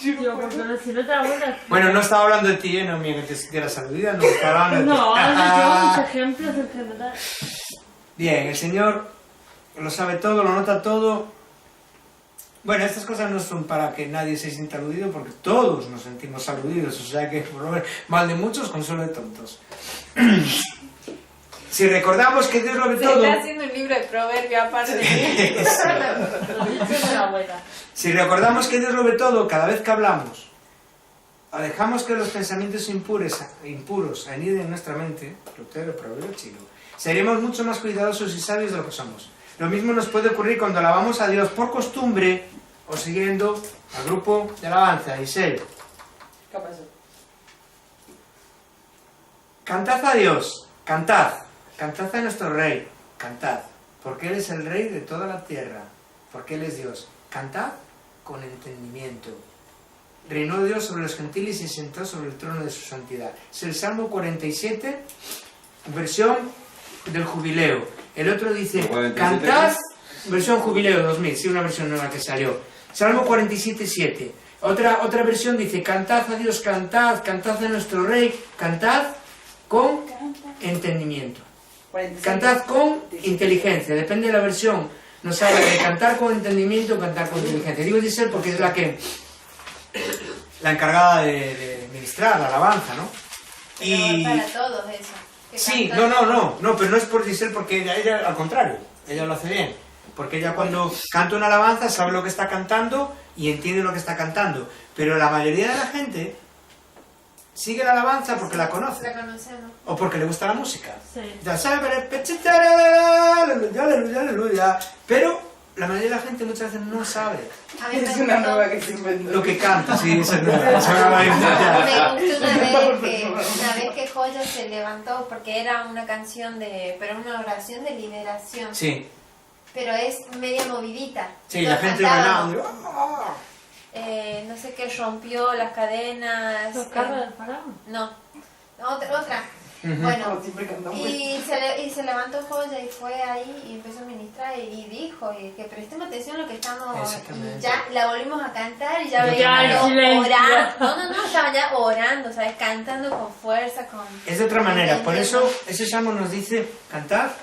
Digo, porque si no te la vueltas... Bueno, no estaba hablando de ti, no mía, que te sintieras aludida, no estaba hablando de ti. No, ahora tengo muchos ejemplos en general. Bien, el Señor lo sabe todo, lo nota todo. Bueno, estas cosas no son para que nadie se sienta aludido, porque todos nos sentimos aludidos, o sea que por ver mal de muchos, consuelo de tontos. Si recordamos que Dios lo ve Se todo... está haciendo un libro de proverbios aparte. Lo dicho de la abuela. Si recordamos que Dios lo ve todo cada vez que hablamos, o dejamos que los pensamientos impuros aniden en nuestra mente, proverbio chino, seremos mucho más cuidadosos y sabios de lo que somos. Lo mismo nos puede ocurrir cuando alabamos a Dios por costumbre o siguiendo al grupo de alabanza. Isel, ¿Qué pasó? cantad a Dios, cantad a nuestro Rey, cantad, porque Él es el Rey de toda la tierra, porque Él es Dios. Cantad con entendimiento. Reinó Dios sobre los gentiles y se sentó sobre el trono de su santidad. Es el Salmo 47, versión del Jubileo. El otro dice, 47, cantad, versión Jubileo 2000, sí, una versión nueva que salió. Salmo 47:7. Otra versión dice, cantad a Dios, cantad a nuestro Rey, cantad con entendimiento. 46. Cantad con inteligencia, depende de la versión. No sabe de cantar con entendimiento o cantar con inteligencia. Digo Giselle porque es la encargada de ministrar la alabanza, ¿no? Y Para todos eso. que sí, cantan. no, pero no es por Giselle porque ella al contrario, ella lo hace bien. Porque ella cuando canta una alabanza sabe lo que está cantando y entiende lo que está cantando. Pero la mayoría de la gente sigue la alabanza porque la conoce. La conocemos. O porque le gusta la música. Sí. Ya sabe, aleluya. Pero la mayoría de la gente muchas veces no sabe A mí Es me una gustó, nueva que se inventó. lo que canta. Sí, esa es nueva. Esa nueva me idea. gustó una vez que Joya se levantó porque era una canción pero una oración de liberación. Sí, Pero es media movidita. sí, la Todos gente cantábamos. bailando. No sé qué rompió las cadenas. ¿Los carros del faraón? No, otra. Bueno, Como siempre cantamos. y se levantó Joya y fue ahí y empezó a ministrar y dijo que prestemos atención a lo que estamos. Exactamente. Y ya la volvimos a cantar y ya Ya veíamos el silencio. orando. No, estaban ya orando, ¿sabes? Cantando con fuerza, con... Es de otra manera, por eso ese salmo nos dice cantar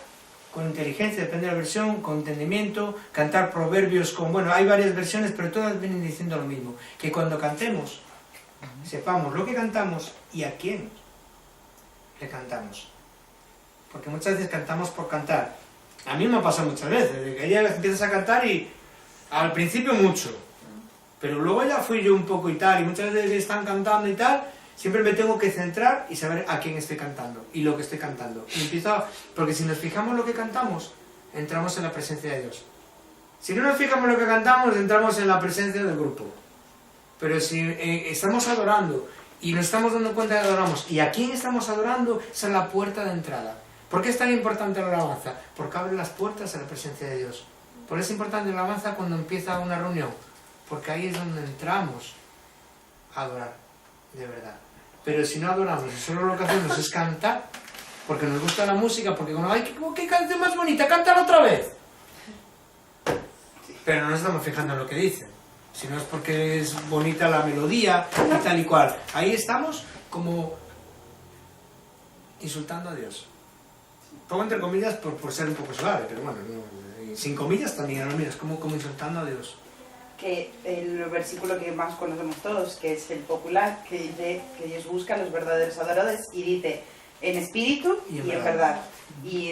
con inteligencia, depende de la versión, con entendimiento, cantar proverbios con... Bueno, hay varias versiones, pero todas vienen diciendo lo mismo, que cuando cantemos, sepamos lo que cantamos y a quién le cantamos. Porque muchas veces cantamos por cantar. A mí me ha pasado muchas veces, de que ya empiezas a cantar y al principio mucho, pero luego ya fui yo un poco y tal, y muchas veces que están cantando y tal, siempre me tengo que centrar y saber a quién estoy cantando y lo que estoy cantando. Y porque si nos fijamos en lo que cantamos, entramos en la presencia de Dios. Si no nos fijamos en lo que cantamos, entramos en la presencia del grupo. Pero si estamos adorando y nos estamos dando cuenta de que adoramos y a quién estamos adorando, esa es la puerta de entrada. ¿Por qué es tan importante la alabanza? Porque abre las puertas a la presencia de Dios. Por eso es importante la alabanza cuando empieza una reunión, porque ahí es donde entramos a adorar, de verdad. Pero si no adoramos y solo lo que hacemos es cantar, porque nos gusta la música, porque como, ¡ay, qué canción más bonita! ¡Cántala otra vez! Pero no nos estamos fijando en lo que dicen, sino es porque es bonita la melodía y tal y cual. Ahí estamos como insultando a Dios. Pongo entre comillas por ser un poco suave, pero bueno, sin comillas también, no, mira, es como insultando a Dios. Que el versículo que más conocemos todos, que es el popular, que dice que Dios busca a los verdaderos adoradores y dice en espíritu y en verdad. Y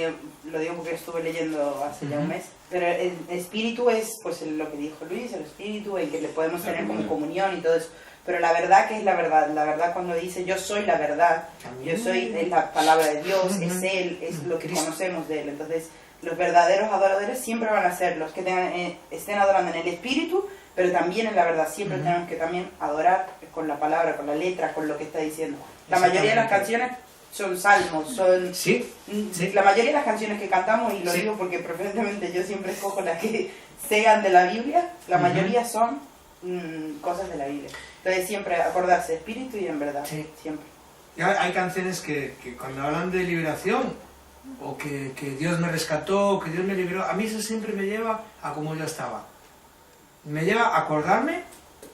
lo digo porque estuve leyendo hace ya un mes, pero el espíritu es pues lo que dijo Luis, el espíritu, el que le podemos tener como comunión y todo eso. Pero la verdad, ¿qué es la verdad cuando dice yo soy la verdad, yo soy, es la palabra de Dios, es Él, es lo que conocemos de Él. Entonces los verdaderos adoradores siempre van a ser los que estén adorando en el espíritu, pero también en la verdad. Siempre tenemos que también adorar con la palabra, con la letra, con lo que está diciendo. La mayoría de las canciones son salmos, son... Sí. La mayoría de las canciones que cantamos, y lo digo porque preferentemente yo siempre escojo las que sean de la Biblia, la mayoría son cosas de la Biblia. Entonces siempre acordarse espíritu y en verdad, siempre. Hay canciones que cuando hablan de liberación, o que Dios me rescató, que Dios me liberó, a mí eso siempre me lleva a como yo estaba. Me lleva a acordarme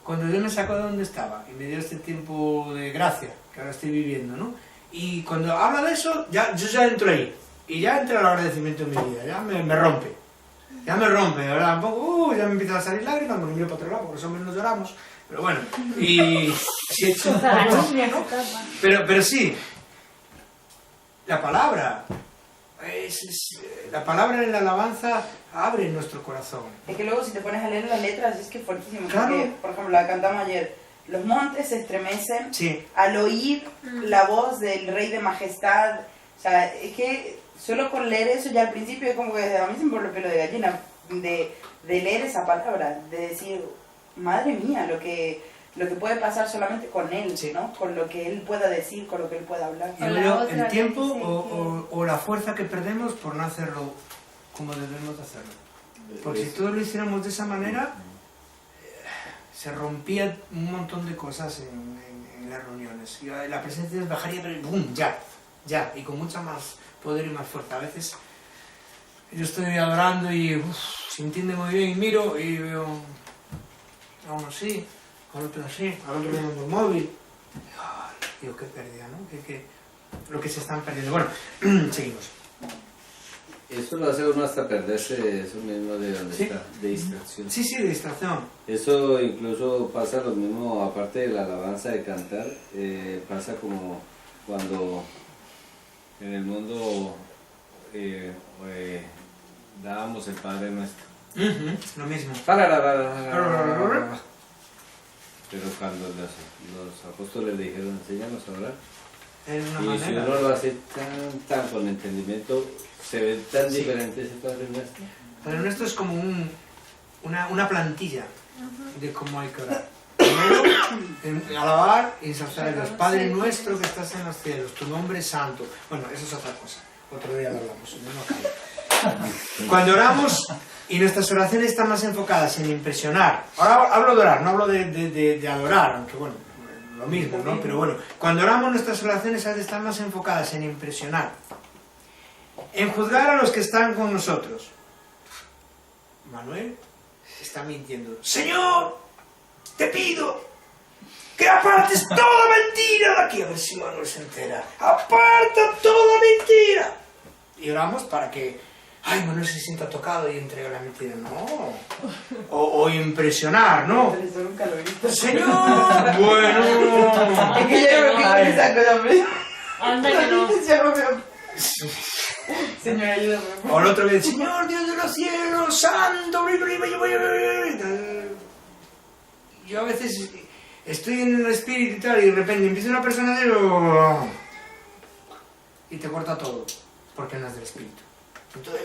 cuando Dios me sacó de donde estaba y me dio este tiempo de gracia que ahora estoy viviendo, ¿no? Y cuando habla de eso, yo ya entro ahí. Y ya entra el agradecimiento en mi vida, ya me rompe. Ya me rompe, ¿verdad? Un poco, ya me empiezan a salir lágrimas, me miro para otro lado, porque los hombres nos lloramos. Pero bueno, y... Pero sí, la palabra... la palabra en la alabanza abre nuestro corazón. Es que luego si te pones a leer las letras es que es fuertísimo. Claro. Porque, por ejemplo, la cantamos ayer. Los montes se estremecen Sí. al oír la voz del Rey de Majestad. O sea, es que solo con leer eso ya al principio es como que a mí se me pone el pelo de gallina de leer esa palabra, de decir, madre mía, lo que puede pasar solamente con él, ¿no? Con lo que él pueda decir, con lo que él pueda hablar. Y luego el tiempo o la fuerza que perdemos por no hacerlo como debemos de hacerlo. Porque si todos lo hiciéramos de esa manera, se rompía un montón de cosas en las reuniones. Y la presencia de Dios bajaría, pero ¡bum! Ya, y con mucha más poder y más fuerza. A veces yo estoy adorando y sintiendo muy bien y miro y veo a uno así, al otro así, al otro viendo el móvil. Digo, qué pérdida, ¿no? Que lo que se están perdiendo. Bueno, seguimos. Eso lo hace uno hasta perderse eso mismo de donde Sí. está, de distracción. Sí, de distracción. Eso incluso pasa lo mismo, aparte de la alabanza de cantar, pasa como cuando en el mundo dábamos el Padre Nuestro. Lo mismo. Pero cuando los apóstoles le dijeron, enséñanos a orar. Es una Y si manera. uno lo hace tan con entendimiento, se ve tan Sí. diferente ese Padre Nuestro. Padre Nuestro es como una plantilla de cómo hay que orar. Primero, alabar y ensalzar a Dios. Padre nuestro que estás en los cielos, tu nombre es santo. Bueno, eso es otra cosa. Otro día lo hablamos. No acabo. Cuando oramos y nuestras oraciones están más enfocadas en impresionar. Ahora hablo de orar, no hablo de adorar, aunque bueno, lo mismo, ¿no? Pero bueno, cuando oramos nuestras oraciones a veces están más enfocadas en impresionar, en juzgar a los que están con nosotros. Manuel está mintiendo. Señor, te pido que apartes toda mentira de aquí. A ver si Manuel se entera. Aparta toda mentira. Y oramos para que, ay, Manuel se sienta tocado y entrega la mentira. No. O impresionar, ¿no? Eso nunca lo he visto. Señor, bueno. Es que yo no me quiero esa cosa, pero... Anda que no. Ya no veo. Señor, ayúdame. O el otro le dice, Señor Dios de los cielos, santo. Yo a veces estoy en el espíritu y tal, y de repente empieza una persona a decir, y te corta todo, porque no es del espíritu. Entonces,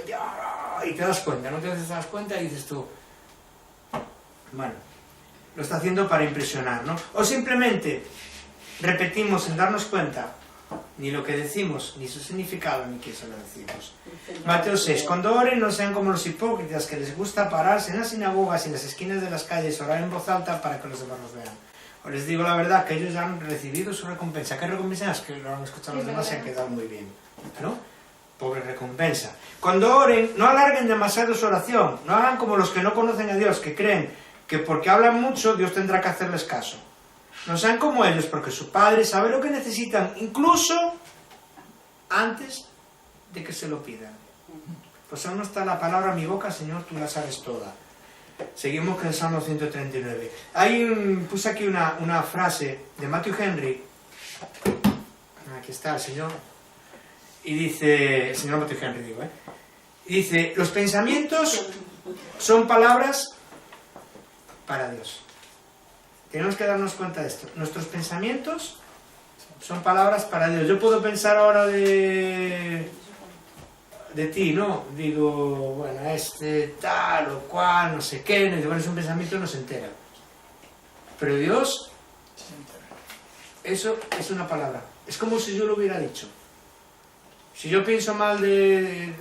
y te das cuenta, ¿no? Te das cuenta y dices tú, bueno, lo está haciendo para impresionar, ¿no? O simplemente repetimos sin darnos cuenta ni lo que decimos, ni su significado, ni quién se lo decimos. Mateo 6. Cuando oren, no sean como los hipócritas, que les gusta pararse en las sinagogas y en las esquinas de las calles, orar en voz alta para que los demás los vean. Os les digo la verdad, que ellos ya han recibido su recompensa. ¿Qué recompensa? Es que lo han escuchado los demás y han quedado muy bien, ¿no? Pobre recompensa. Cuando oren, no alarguen demasiado su oración. No hagan como los que no conocen a Dios, que creen que porque hablan mucho, Dios tendrá que hacerles caso. No sean como ellos, porque su Padre sabe lo que necesitan, incluso antes de que se lo pidan. Pues aún no está la palabra en mi boca, Señor, tú la sabes toda. Seguimos con el Salmo 139. Puse aquí una frase de Matthew Henry. Aquí está el Señor. Y dice, el Señor Matthew Henry, digo, y dice, los pensamientos son palabras para Dios. Tenemos que darnos cuenta de esto. Nuestros pensamientos son palabras para Dios. Yo puedo pensar ahora de ti, ¿no? Digo, bueno, tal o cual, no sé qué, bueno, es un pensamiento, no se entera. Pero Dios, eso es una palabra. Es como si yo lo hubiera dicho. Si yo pienso mal de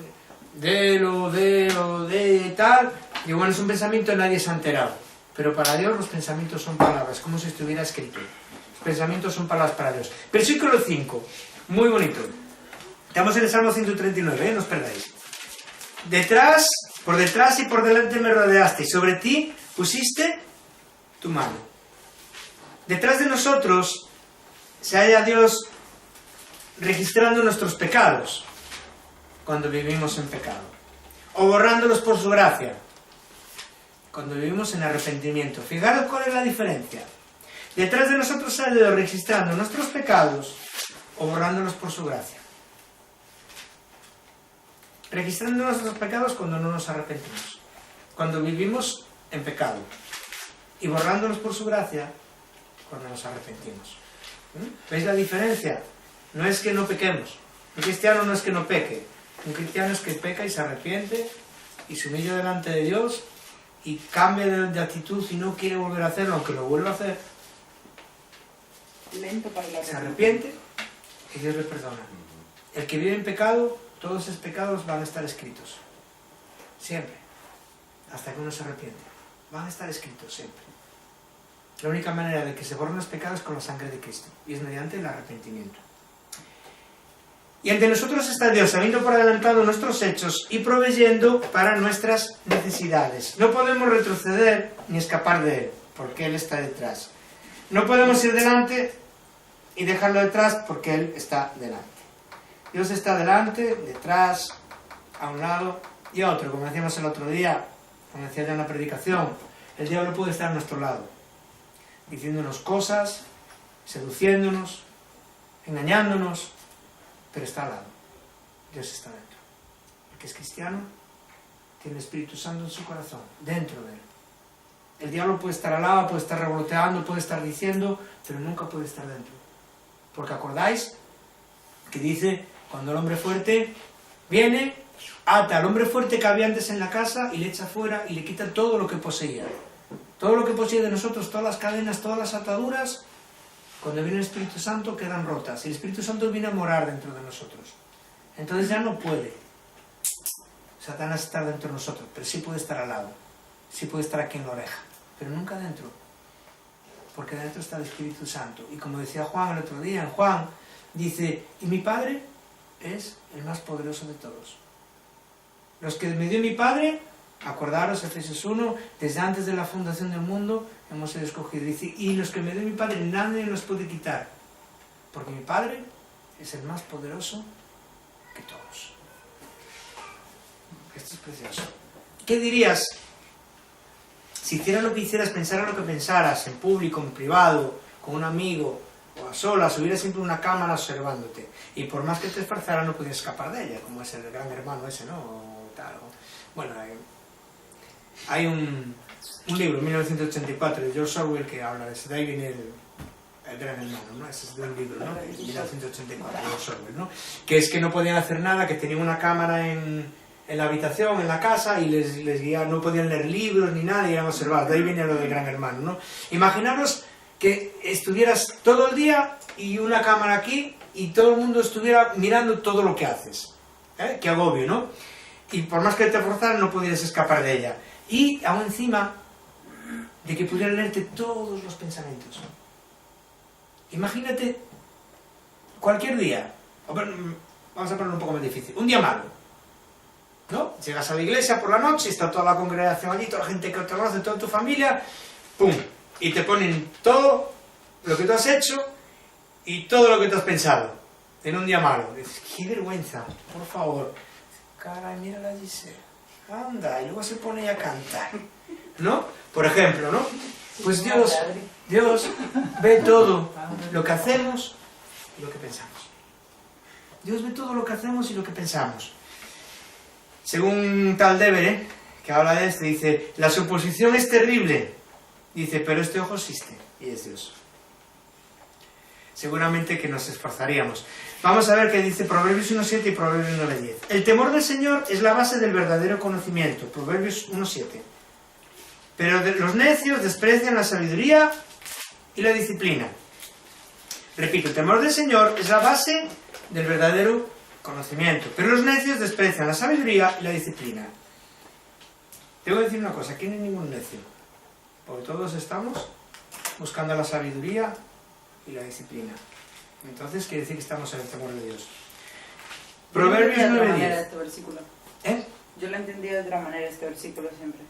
él o de tal, digo, bueno, es un pensamiento, nadie se ha enterado. Pero para Dios los pensamientos son palabras, como si estuviera escrito. Los pensamientos son palabras para Dios. Versículo 5, muy bonito. Estamos en el Salmo 139, no os perdáis. Por detrás y por delante me rodeaste, y sobre ti pusiste tu mano. Detrás de nosotros se halla Dios registrando nuestros pecados cuando vivimos en pecado, o borrándolos por su gracia cuando vivimos en arrepentimiento. Fijaros cuál es la diferencia. Detrás de nosotros sale Dios registrando nuestros pecados o borrándolos por su gracia. Registrando nuestros pecados cuando no nos arrepentimos, cuando vivimos en pecado, y borrándolos por su gracia cuando nos arrepentimos. ¿Veis la diferencia? No es que no pequemos. Un cristiano no es que no peque. Un cristiano es que peca y se arrepiente y se humilla delante de Dios y cambia de actitud y no quiere volver a hacerlo, aunque lo vuelva a hacer. Lento para la Se arrepiente y Dios le perdona. El que vive en pecado, todos esos pecados van a estar escritos. Siempre. Hasta que uno se arrepiente. Van a estar escritos siempre. La única manera de que se borren los pecados es con la sangre de Cristo. Y es mediante el arrepentimiento. Y ante nosotros está Dios, habiendo por adelantado nuestros hechos y proveyendo para nuestras necesidades. No podemos retroceder ni escapar de Él, porque Él está detrás. No podemos ir delante y dejarlo detrás, porque Él está delante. Dios está delante, detrás, a un lado y a otro. Como decíamos el otro día, como decía ya en la predicación, el diablo puede estar a nuestro lado, diciéndonos cosas, seduciéndonos, engañándonos, pero está al lado. Dios está dentro. El que es cristiano tiene el Espíritu Santo en su corazón, dentro de él. El diablo puede estar al lado, puede estar revoloteando, puede estar diciendo, pero nunca puede estar dentro. Porque acordáis que dice, cuando el hombre fuerte viene, ata al hombre fuerte que había antes en la casa y le echa fuera y le quita todo lo que poseía. Todo lo que posee de nosotros, todas las cadenas, todas las ataduras, cuando viene el Espíritu Santo quedan rotas. Y el Espíritu Santo viene a morar dentro de nosotros. Entonces ya no puede Satanás estar dentro de nosotros, pero sí puede estar al lado. Sí puede estar aquí en la oreja, pero nunca dentro. porque dentro está el Espíritu Santo. Y como decía Juan el otro día, en Juan, dice, y mi Padre es el más poderoso de todos. Los que me dio mi Padre, acordaros, Efesios 1, desde antes de la fundación del mundo hemos sido escogidos. Dice, y los que me dio mi Padre, nadie los puede quitar, porque mi Padre es el más poderoso que todos. Esto es precioso. ¿Qué dirías si hicieras lo que hicieras, pensaras lo que pensaras, en público, en privado, con un amigo o a solas, hubiera siempre una cámara observándote, y por más que te esforzaras no podías escapar de ella, como es el Gran Hermano ese, ¿no? O tal, bueno, hay un libro, 1984, de George Orwell, que habla de eso, de ahí viene el Gran Hermano, ¿no? Ese es de un libro, ¿no? 1984, de George Orwell, ¿no? Que es que no podían hacer nada, que tenían una cámara en la habitación, en la casa, y les guiaban, no podían leer libros ni nada, y eran observados. De ahí viene lo del Gran Hermano, ¿no? Imaginaros que estuvieras todo el día y una cámara aquí, y todo el mundo estuviera mirando todo lo que haces. Qué agobio, ¿no? Y por más que te forzaran, no podías escapar de ella. Y aún encima de que pudieran leerte todos los pensamientos. Imagínate cualquier día, vamos a ponerlo un poco más difícil, un día malo, ¿no? Llegas a la iglesia por la noche, está toda la congregación allí, toda la gente que te conoce, toda tu familia, ¡pum! Y te ponen todo lo que tú has hecho y todo lo que tú has pensado en un día malo. Dices, qué vergüenza, por favor. Caray, mira la Giselle. Anda, y luego se pone a cantar, ¿no? Por ejemplo, ¿no? Pues Dios ve todo lo que hacemos y lo que pensamos. Dios ve todo lo que hacemos y lo que pensamos. Según tal Devere, que habla de esto, dice, la suposición es terrible. Dice, pero este ojo existe y es Dios. Seguramente que nos esforzaríamos. Vamos a ver qué dice Proverbios 1.7 y Proverbios 9.10. El temor del Señor es la base del verdadero conocimiento. Proverbios 1.7. Pero los necios desprecian la sabiduría y la disciplina. Repito, el temor del Señor es la base del verdadero conocimiento. Pero los necios desprecian la sabiduría y la disciplina. Tengo que decir una cosa, aquí no hay ningún necio. Porque todos estamos buscando la sabiduría y la disciplina. Entonces quiere decir que estamos en el temor de Dios. Proverbios 9:10. Este versículo. ¿Eh? Yo lo he entendido de otra manera este versículo siempre.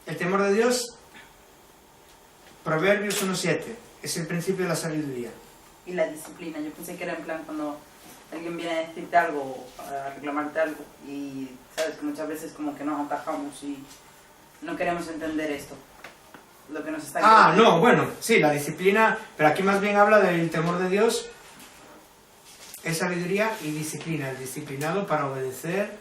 El temor de Dios, Proverbios 1.7, es el principio de la sabiduría. Y la disciplina. Yo pensé que era en plan cuando alguien viene a decirte algo, a reclamarte algo, y sabes que muchas veces como que nos atajamos y no queremos entender esto. Lo que nos está no, bueno, sí, la disciplina, pero aquí más bien habla del temor de Dios, es sabiduría y disciplina, el disciplinado para obedecer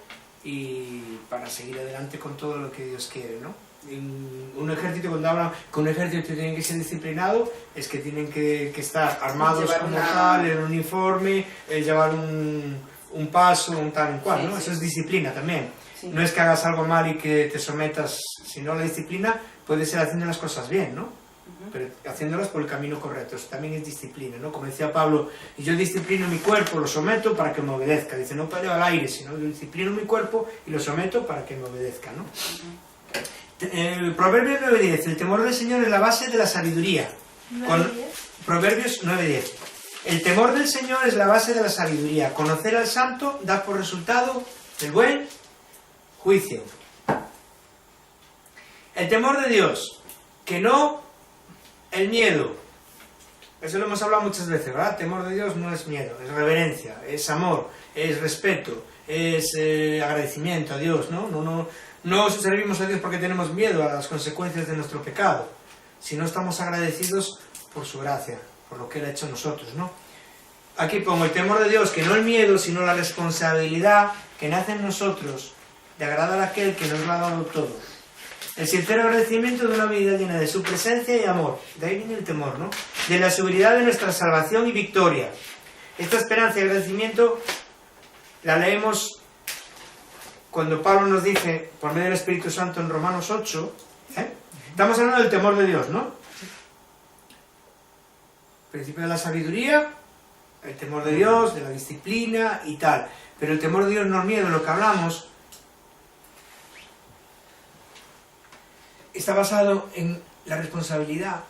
y para seguir adelante con todo lo que Dios quiere, ¿no? En un ejército, cuando hablan que un ejército tiene que ser disciplinado, es que tienen que estar armados como tal, en un uniforme, llevar un paso, un tal en cual, ¿no? Sí. Eso es disciplina también. Sí. No es que hagas algo mal y que te sometas, sino la disciplina puede ser haciendo las cosas bien, ¿no? Pero haciéndolas por el camino correcto, eso también es disciplina, ¿no? Como decía Pablo, y yo disciplino mi cuerpo, lo someto para que me obedezca. Dice, no peleo al aire, sino yo disciplino mi cuerpo y lo someto para que me obedezca, ¿no? El Proverbio 9.10, el temor del Señor es la base de la sabiduría. Proverbios 9.10. El temor del Señor es la base de la sabiduría. Conocer al santo da por resultado el buen juicio. El temor de Dios, que no el miedo. Eso lo hemos hablado muchas veces, ¿verdad? Temor de Dios no es miedo, es reverencia, es amor, es respeto, es agradecimiento a Dios, ¿no? No servimos a Dios porque tenemos miedo a las consecuencias de nuestro pecado, sino estamos agradecidos por su gracia, por lo que Él ha hecho en nosotros, ¿no? Aquí pongo el temor de Dios, que no el miedo, sino la responsabilidad que nace en nosotros de agradar a aquel que nos lo ha dado todo. El sincero agradecimiento de una vida llena de su presencia y amor. De ahí viene el temor, ¿no? De la seguridad de nuestra salvación y victoria. Esta esperanza y agradecimiento la leemos cuando Pablo nos dice, por medio del Espíritu Santo en Romanos 8, estamos hablando del temor de Dios, ¿no? Principio de la sabiduría, el temor de Dios, de la disciplina y tal. Pero el temor de Dios no es miedo, lo que hablamos está basado en la responsabilidad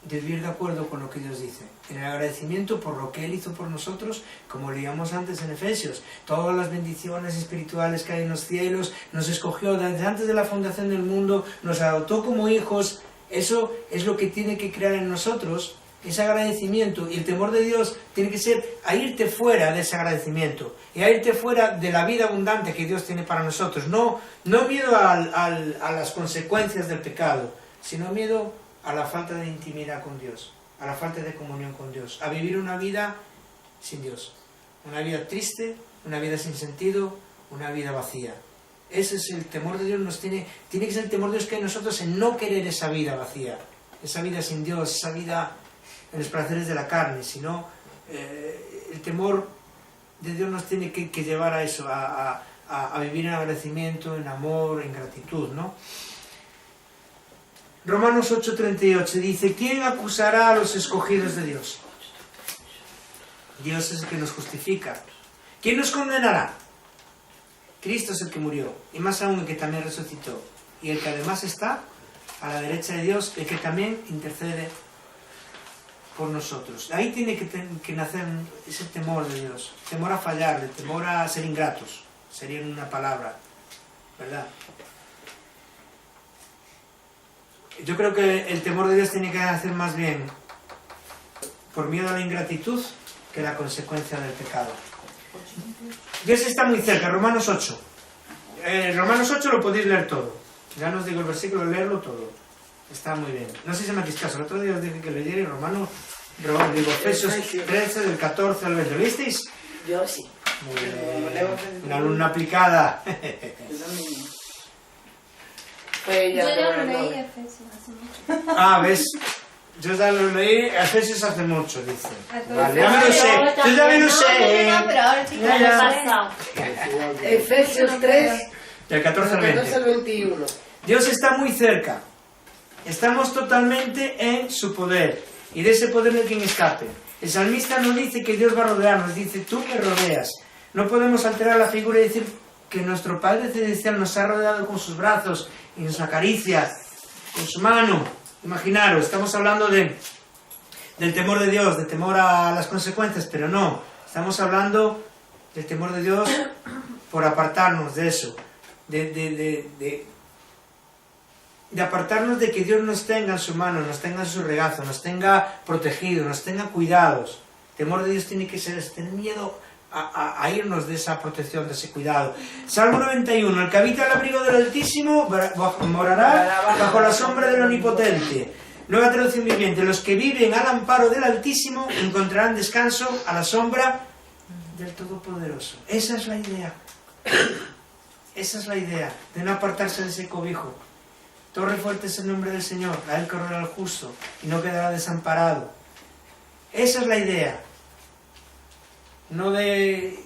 de vivir de acuerdo con lo que Dios dice, en el agradecimiento por lo que Él hizo por nosotros, como leíamos antes en Efesios, todas las bendiciones espirituales que hay en los cielos, nos escogió desde antes de la fundación del mundo, nos adoptó como hijos. Eso es lo que tiene que crear en nosotros, ese agradecimiento, y el temor de Dios tiene que ser a irte fuera de ese agradecimiento, y a irte fuera de la vida abundante que Dios tiene para nosotros, no miedo a las consecuencias del pecado, sino miedo a la falta de intimidad con Dios, a la falta de comunión con Dios, a vivir una vida sin Dios, una vida triste, una vida sin sentido, una vida vacía. Ese es el temor de Dios, tiene que ser el temor de Dios que hay en nosotros, en no querer esa vida vacía, esa vida sin Dios, esa vida en los placeres de la carne, sino el temor de Dios nos tiene que llevar a eso, a vivir en agradecimiento, en amor, en gratitud, ¿no? Romanos 8:38 dice: ¿quién acusará a los escogidos de Dios? Dios es el que nos justifica. ¿Quién nos condenará? Cristo es el que murió, y más aún el que también resucitó, y el que además está a la derecha de Dios, el que también intercede por nosotros. Ahí tiene que nacer ese temor de Dios, temor a fallar, el temor a ser ingratos, sería una palabra, ¿verdad? Yo creo que el temor de Dios tiene que nacer más bien por miedo a la ingratitud que la consecuencia del pecado. Dios está muy cerca, Romanos 8. Romanos 8 lo podéis leer todo. Ya no os digo el versículo, leerlo todo. Está muy bien. No sé si me hacéis caso, el otro día os dije que leyera Efesios 13, del 14 al 20. ¿Lo visteis? Yo sí. Muy bien. Una alumna aplicada. Fue Yo ella, ya pero lo no. leí Efesios hace mucho. Ah, ¿ves? Yo ya lo leí, Efesios hace mucho, dice. Vale, ya me lo sé. Yo Yo ya me lo sé. No, pero ahora sí que Ya, lo ya. pasé. Pasado. Efesios 3, Del 14 al 14 al 20. 21. Dios está muy cerca. Estamos totalmente en su poder. Y de ese poder no hay quien escape. El salmista no dice que Dios va a rodearnos, dice: tú me rodeas. No podemos alterar la figura y decir que nuestro Padre Celestial nos ha rodeado con sus brazos y nos acaricia con su mano. Imaginaros, estamos hablando del temor de Dios, del temor a las consecuencias, pero no. Estamos hablando del temor de Dios por apartarnos de eso. De apartarnos de que Dios nos tenga en su mano, nos tenga en su regazo, nos tenga protegidos, nos tenga cuidados. El temor de Dios tiene que ser tener miedo a irnos de esa protección, de ese cuidado. Salmo 91: el que habita al abrigo del Altísimo morará bajo la sombra del Omnipotente. Nueva traducción viviente: los que viven al amparo del Altísimo encontrarán descanso a la sombra del Todopoderoso. Esa es la idea. Esa es la idea, de no apartarse de ese cobijo. Torre fuerte es el nombre del Señor, a él correrá el justo y no quedará desamparado. Esa es la idea. No de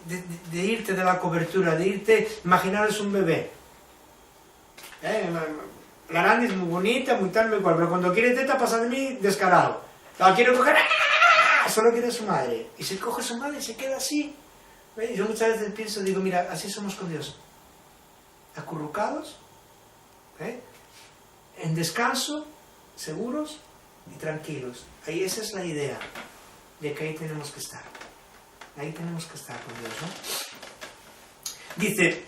irte de la cobertura, de irte, imaginaros un bebé. La Arandi es muy bonita, muy tal, muy cual, pero cuando quiere teta pasa de mí descarado. La quiero coger, ¡ah! Solo quiere a su madre. Y se coge a su madre y se queda así. ¿Veis? Yo muchas veces pienso, digo, mira, así somos con Dios. Acurrucados, en descanso, seguros y tranquilos. Ahí esa es la idea de que ahí tenemos que estar. Ahí tenemos que estar con Dios, ¿no? Dice,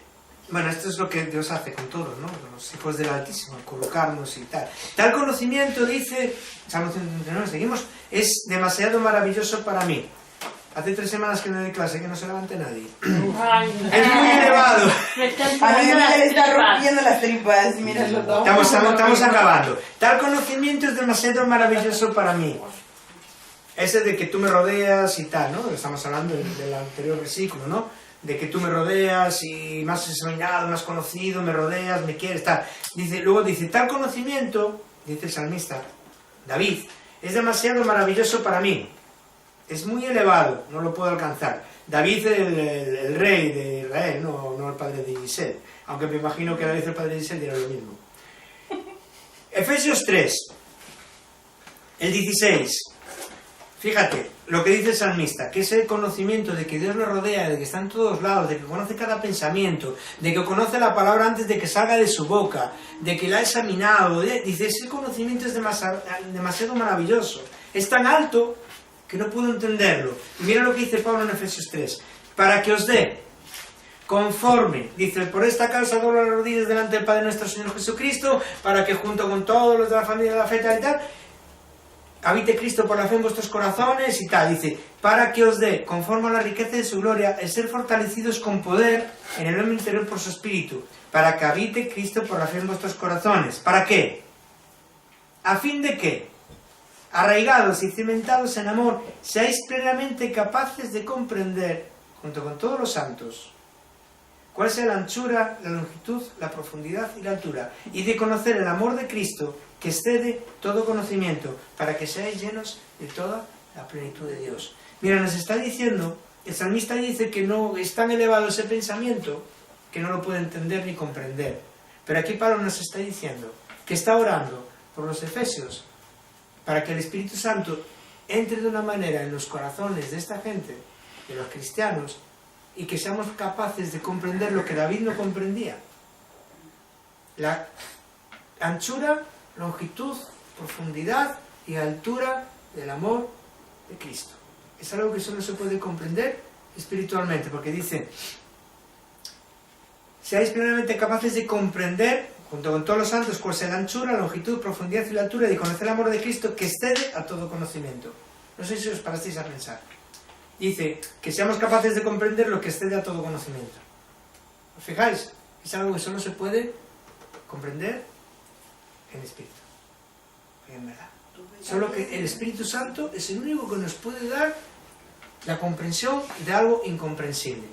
bueno, esto es lo que Dios hace con todos, ¿no? Los hijos del Altísimo, colocarnos y tal. Tal conocimiento, dice, Salmo 139, seguimos, es demasiado maravilloso para mí. Hace 3 semanas que no doy clase, que no se levante nadie. Es muy elevado. A mí me está rompiendo las tripas, míralo todo. Estamos acabando. Tal conocimiento es demasiado maravilloso para mí. Ese de que tú me rodeas y tal, ¿no? Estamos hablando del anterior versículo, ¿no? De que tú me rodeas y me has examinado, me has conocido, me rodeas, me quieres, tal. Luego dice, tal conocimiento, dice el salmista, David, es demasiado maravilloso para mí. Es muy elevado, no lo puedo alcanzar. David, el rey de Israel, no el padre de Giselle. Aunque me imagino que David, el padre de Giselle, dirá lo mismo. Efesios 3, el 16. Fíjate, lo que dice el salmista, que ese conocimiento de que Dios lo rodea, de que está en todos lados, de que conoce cada pensamiento, de que conoce la palabra antes de que salga de su boca, de que la ha examinado, dice, ese conocimiento es demasiado maravilloso, es tan alto que no puedo entenderlo. Y mira lo que dice Pablo en Efesios 3, para que os dé conforme, dice, por esta causa doblo las rodillas delante del Padre nuestro Señor Jesucristo, para que junto con todos los de la familia de la fe tal y tal, habite Cristo por la fe en vuestros corazones y tal, dice, para que os dé, conforme a la riqueza de su gloria, el ser fortalecidos con poder en el hombre interior por su espíritu, para que habite Cristo por la fe en vuestros corazones. ¿Para qué? ¿A fin de qué? Arraigados y cimentados en amor, seáis plenamente capaces de comprender, junto con todos los santos, cuál sea la anchura, la longitud, la profundidad y la altura, y de conocer el amor de Cristo, que excede todo conocimiento, para que seáis llenos de toda la plenitud de Dios. Mira, nos está diciendo, el salmista dice que no es tan elevado ese pensamiento que no lo puede entender ni comprender. Pero aquí Pablo nos está diciendo que está orando por los efesios para que el Espíritu Santo entre de una manera en los corazones de esta gente, de los cristianos, y que seamos capaces de comprender lo que David no comprendía. La anchura, longitud, profundidad y altura del amor de Cristo. Es algo que solo se puede comprender espiritualmente, porque dice, seáis plenamente capaces de comprender, junto con todos los santos, cuál sea la anchura, la longitud, profundidad y la altura, y de conocer el amor de Cristo, que excede a todo conocimiento. No sé si os parasteis a pensar. Dice, que seamos capaces de comprender lo que excede a todo conocimiento. ¿Os fijáis? Es algo que solo se puede comprender en espíritu, en verdad. Solo que el Espíritu Santo es el único que nos puede dar la comprensión de algo incomprensible.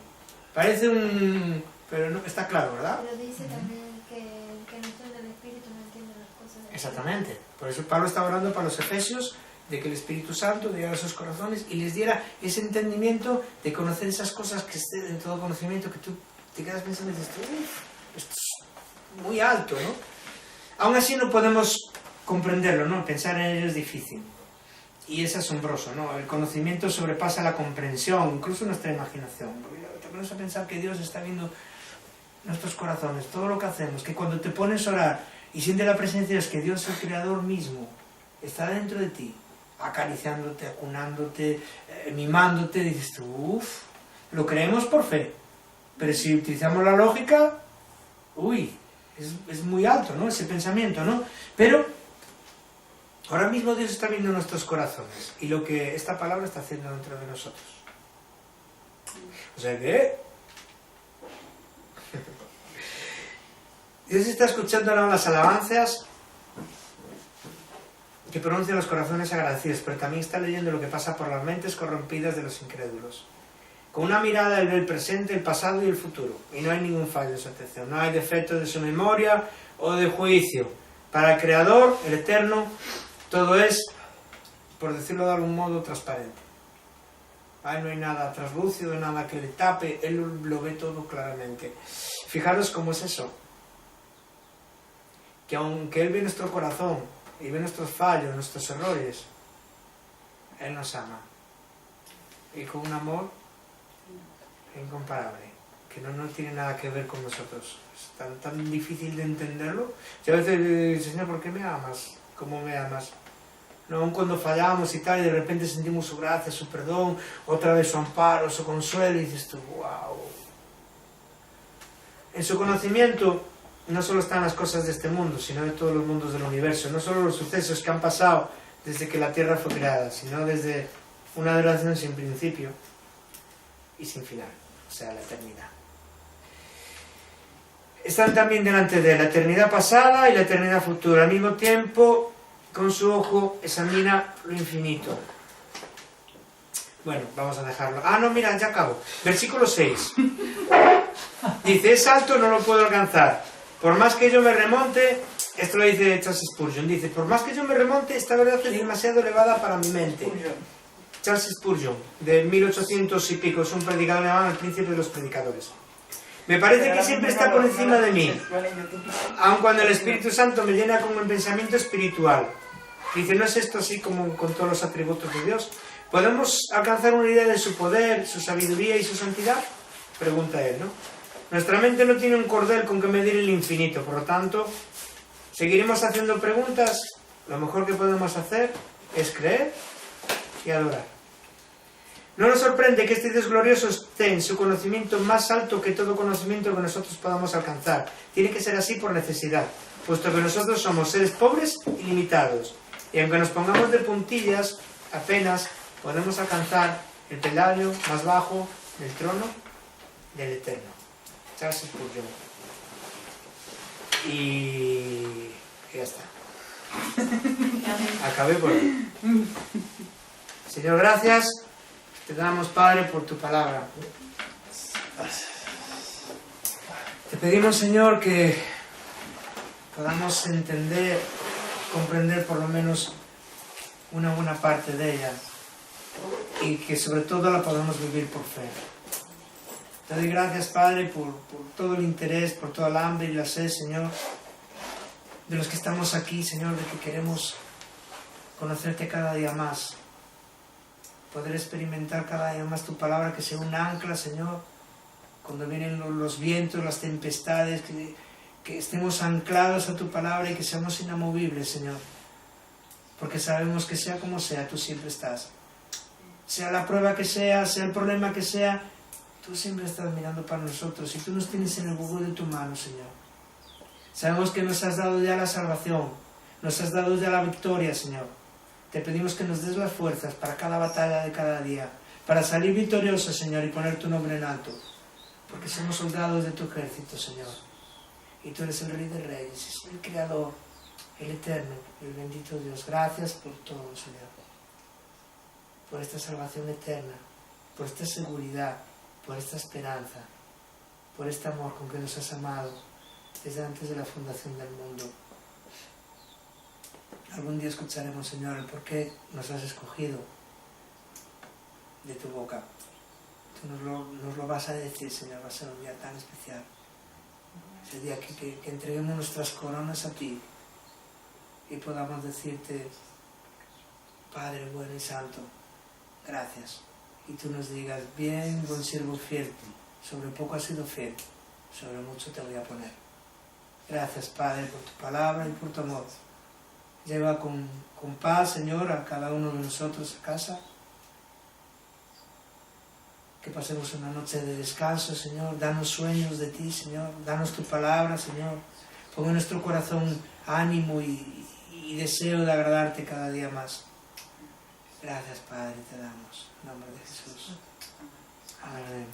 Parece un... pero no, está claro, ¿verdad? Pero dice también que no entiende el Espíritu, no entiende las cosas del Exactamente. Por eso Pablo está orando para los efesios, de que el Espíritu Santo llegara a sus corazones y les diera ese entendimiento de conocer esas cosas que exceden todo conocimiento, que tú te quedas pensando y dices, esto es muy alto, ¿no? Aún así no podemos comprenderlo, ¿no? Pensar en ello es difícil. Y es asombroso, ¿no? El conocimiento sobrepasa la comprensión, incluso nuestra imaginación. Porque te pones a pensar que Dios está viendo nuestros corazones, todo lo que hacemos, que cuando te pones a orar y sientes la presencia de Dios, que Dios, el Creador mismo, está dentro de ti, acariciándote, acunándote, mimándote, dices tú, uff, lo creemos por fe. Pero si utilizamos la lógica, uy, es muy alto, ¿no? Ese pensamiento, ¿no? Pero ahora mismo Dios está viendo nuestros corazones y lo que esta palabra está haciendo dentro de nosotros. O sea que Dios está escuchando ahora las alabanzas que pronuncian los corazones agradecidos, pero también está leyendo lo que pasa por las mentes corrompidas de los incrédulos. Con una mirada él ve el presente, el pasado y el futuro, y no hay ningún fallo en su atención, no hay defecto de su memoria o de juicio. Para el Creador, el Eterno, todo es, por decirlo de algún modo, transparente. Ahí no hay nada traslúcido, nada que le tape, Él lo ve todo claramente. Fijaros cómo es eso, que aunque Él ve nuestro corazón y ve nuestros fallos, nuestros errores, Él nos ama, y con un amor incomparable, que no tiene nada que ver con nosotros. Es tan difícil de entenderlo. Y a veces, Señor, ¿por qué me amas? ¿Cómo me amas? No, aun cuando fallamos y tal, y de repente sentimos su gracia, su perdón, otra vez su amparo, su consuelo, y dices tú, wow. En su conocimiento no solo están las cosas de este mundo, sino de todos los mundos del universo, no solo los sucesos que han pasado desde que la Tierra fue creada, sino desde una duración sin principio y sin final, o sea, la eternidad. Están también delante de la eternidad pasada y la eternidad futura. Al mismo tiempo, con su ojo examina lo infinito. Bueno, vamos a dejarlo. Ah, no, mira, ya acabo. Versículo 6. Dice, es alto, no lo puedo alcanzar. Por más que yo me remonte, esto lo dice Charles Spurgeon, dice, por más que yo me remonte, esta verdad es demasiado elevada para mi mente. Charles Spurgeon, de 1800 y pico, es un predicador alemán, el príncipe de los predicadores. Me parece que siempre está por encima de mí, aun cuando el Espíritu Santo me llena con un pensamiento espiritual. Dice, ¿no es esto así como con todos los atributos de Dios? ¿Podemos alcanzar una idea de su poder, su sabiduría y su santidad? Pregunta él, ¿no? Nuestra mente no tiene un cordel con que medir el infinito, por lo tanto, seguiremos haciendo preguntas. Lo mejor que podemos hacer es creer y adorar. No nos sorprende que este Dios glorioso esté en su conocimiento más alto que todo conocimiento que nosotros podamos alcanzar. Tiene que ser así por necesidad, puesto que nosotros somos seres pobres y limitados. Y aunque nos pongamos de puntillas, apenas podemos alcanzar el peldaño más bajo del trono del Eterno. Charles Spurgeon. Y ya está. Acabé por ahí. Señor, gracias. Te damos, Padre, por tu palabra. Te pedimos, Señor, que podamos entender, comprender por lo menos una buena parte de ella y que sobre todo la podamos vivir por fe. Te doy gracias, Padre, por todo el interés, por toda la hambre y la sed, Señor, de los que estamos aquí, Señor, de que queremos conocerte cada día más, poder experimentar cada día más tu palabra, que sea un ancla, Señor, cuando vienen los vientos, las tempestades, que estemos anclados a tu palabra y que seamos inamovibles, Señor, porque sabemos que sea como sea, tú siempre estás. Sea la prueba que sea el problema que sea, tú siempre estás mirando para nosotros y tú nos tienes en el huevo de tu mano, Señor. Sabemos que nos has dado ya la salvación, nos has dado ya la victoria, Señor. Te pedimos que nos des las fuerzas para cada batalla de cada día, para salir victoriosos, Señor, y poner tu nombre en alto, porque somos soldados de tu ejército, Señor. Y tú eres el Rey de Reyes, el Creador, el Eterno, el bendito Dios. Gracias por todo, Señor, por esta salvación eterna, por esta seguridad, por esta esperanza, por este amor con que nos has amado desde antes de la fundación del mundo. Algún día escucharemos, Señor, el por qué nos has escogido de tu boca. Tú nos lo vas a decir, Señor, va a ser un día tan especial. Ese día que entreguemos nuestras coronas a ti y podamos decirte, Padre bueno y santo, gracias. Y tú nos digas, bien, buen siervo fiel, sobre poco has sido fiel, sobre mucho te voy a poner. Gracias, Padre, por tu palabra y por tu amor. Lleva con paz, Señor, a cada uno de nosotros a casa. Que pasemos una noche de descanso, Señor. Danos sueños de ti, Señor. Danos tu palabra, Señor. Pon en nuestro corazón ánimo y deseo de agradarte cada día más. Gracias, Padre, te damos. En nombre de Jesús. Amén.